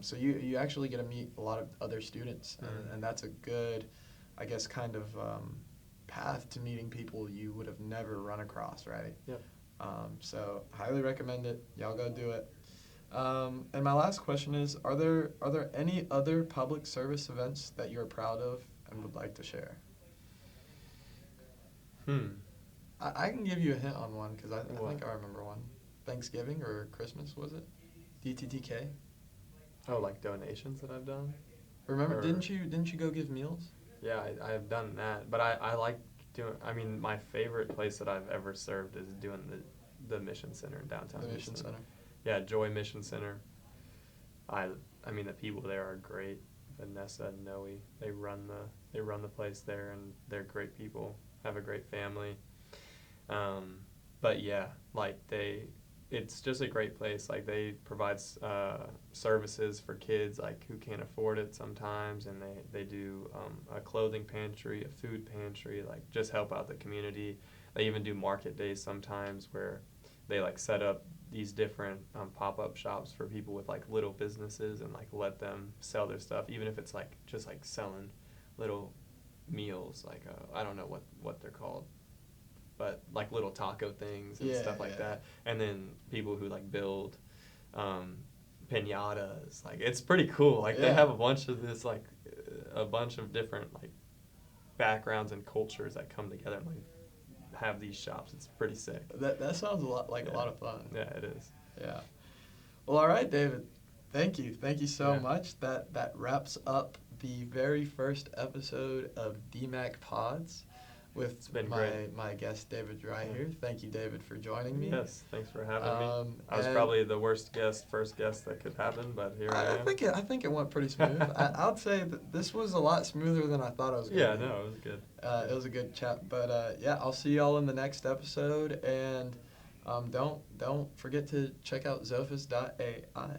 So you actually get to meet a lot of other students, Mm-hmm. and that's a good, I guess, kind of path to meeting people you would have never run across, right? Yep. So highly recommend it. Y'all go do it. And my last question is: Are there any other public service events that you're proud of and would like to share? I can give you a hint on one because I think I remember one. Thanksgiving or Christmas, was it? DTTK. Oh, like donations that I've done? Remember? Didn't you go give meals? Yeah, I've done that, but I like doing. I mean, my favorite place that I've ever served is doing the Mission Center in downtown. The Mission Center. Yeah, Joy Mission Center. I mean the people there are great. Vanessa and Noe, they run the place there, and they're great people. Have a great family. But yeah, like it's just a great place. Like they provide services for kids like who can't afford it sometimes, and they do a clothing pantry, a food pantry, like just help out the community. They even do market days sometimes where they like set up these different pop-up shops for people with like little businesses and like let them sell their stuff, even if it's like just like selling little meals, like I don't know what they're called, but like little taco things and stuff like that. And then people who like build piñatas, like it's pretty cool. Like they have a bunch of this, like a bunch of different like backgrounds and cultures that come together and like have these shops. It's pretty sick. That sounds a lot like a lot of fun. Yeah, it is. Yeah. Well, all right, David. Thank you so much. That wraps up the very first episode of DMac Pods with my guest David Dry here. Thank you, David, for joining me. Yes, thanks for having me. I was probably the worst first guest that could happen, but here I am. I think it went pretty smooth. I would say that this was a lot smoother than I thought it was going to be. Yeah, no, it was good. It was a good chat, but I'll see y'all in the next episode, and don't forget to check out Zophis.ai.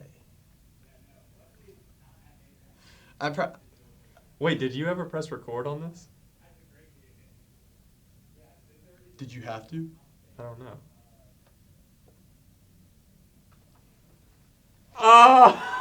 Wait, did you ever press record on this? Did you have to? I don't know. Ah!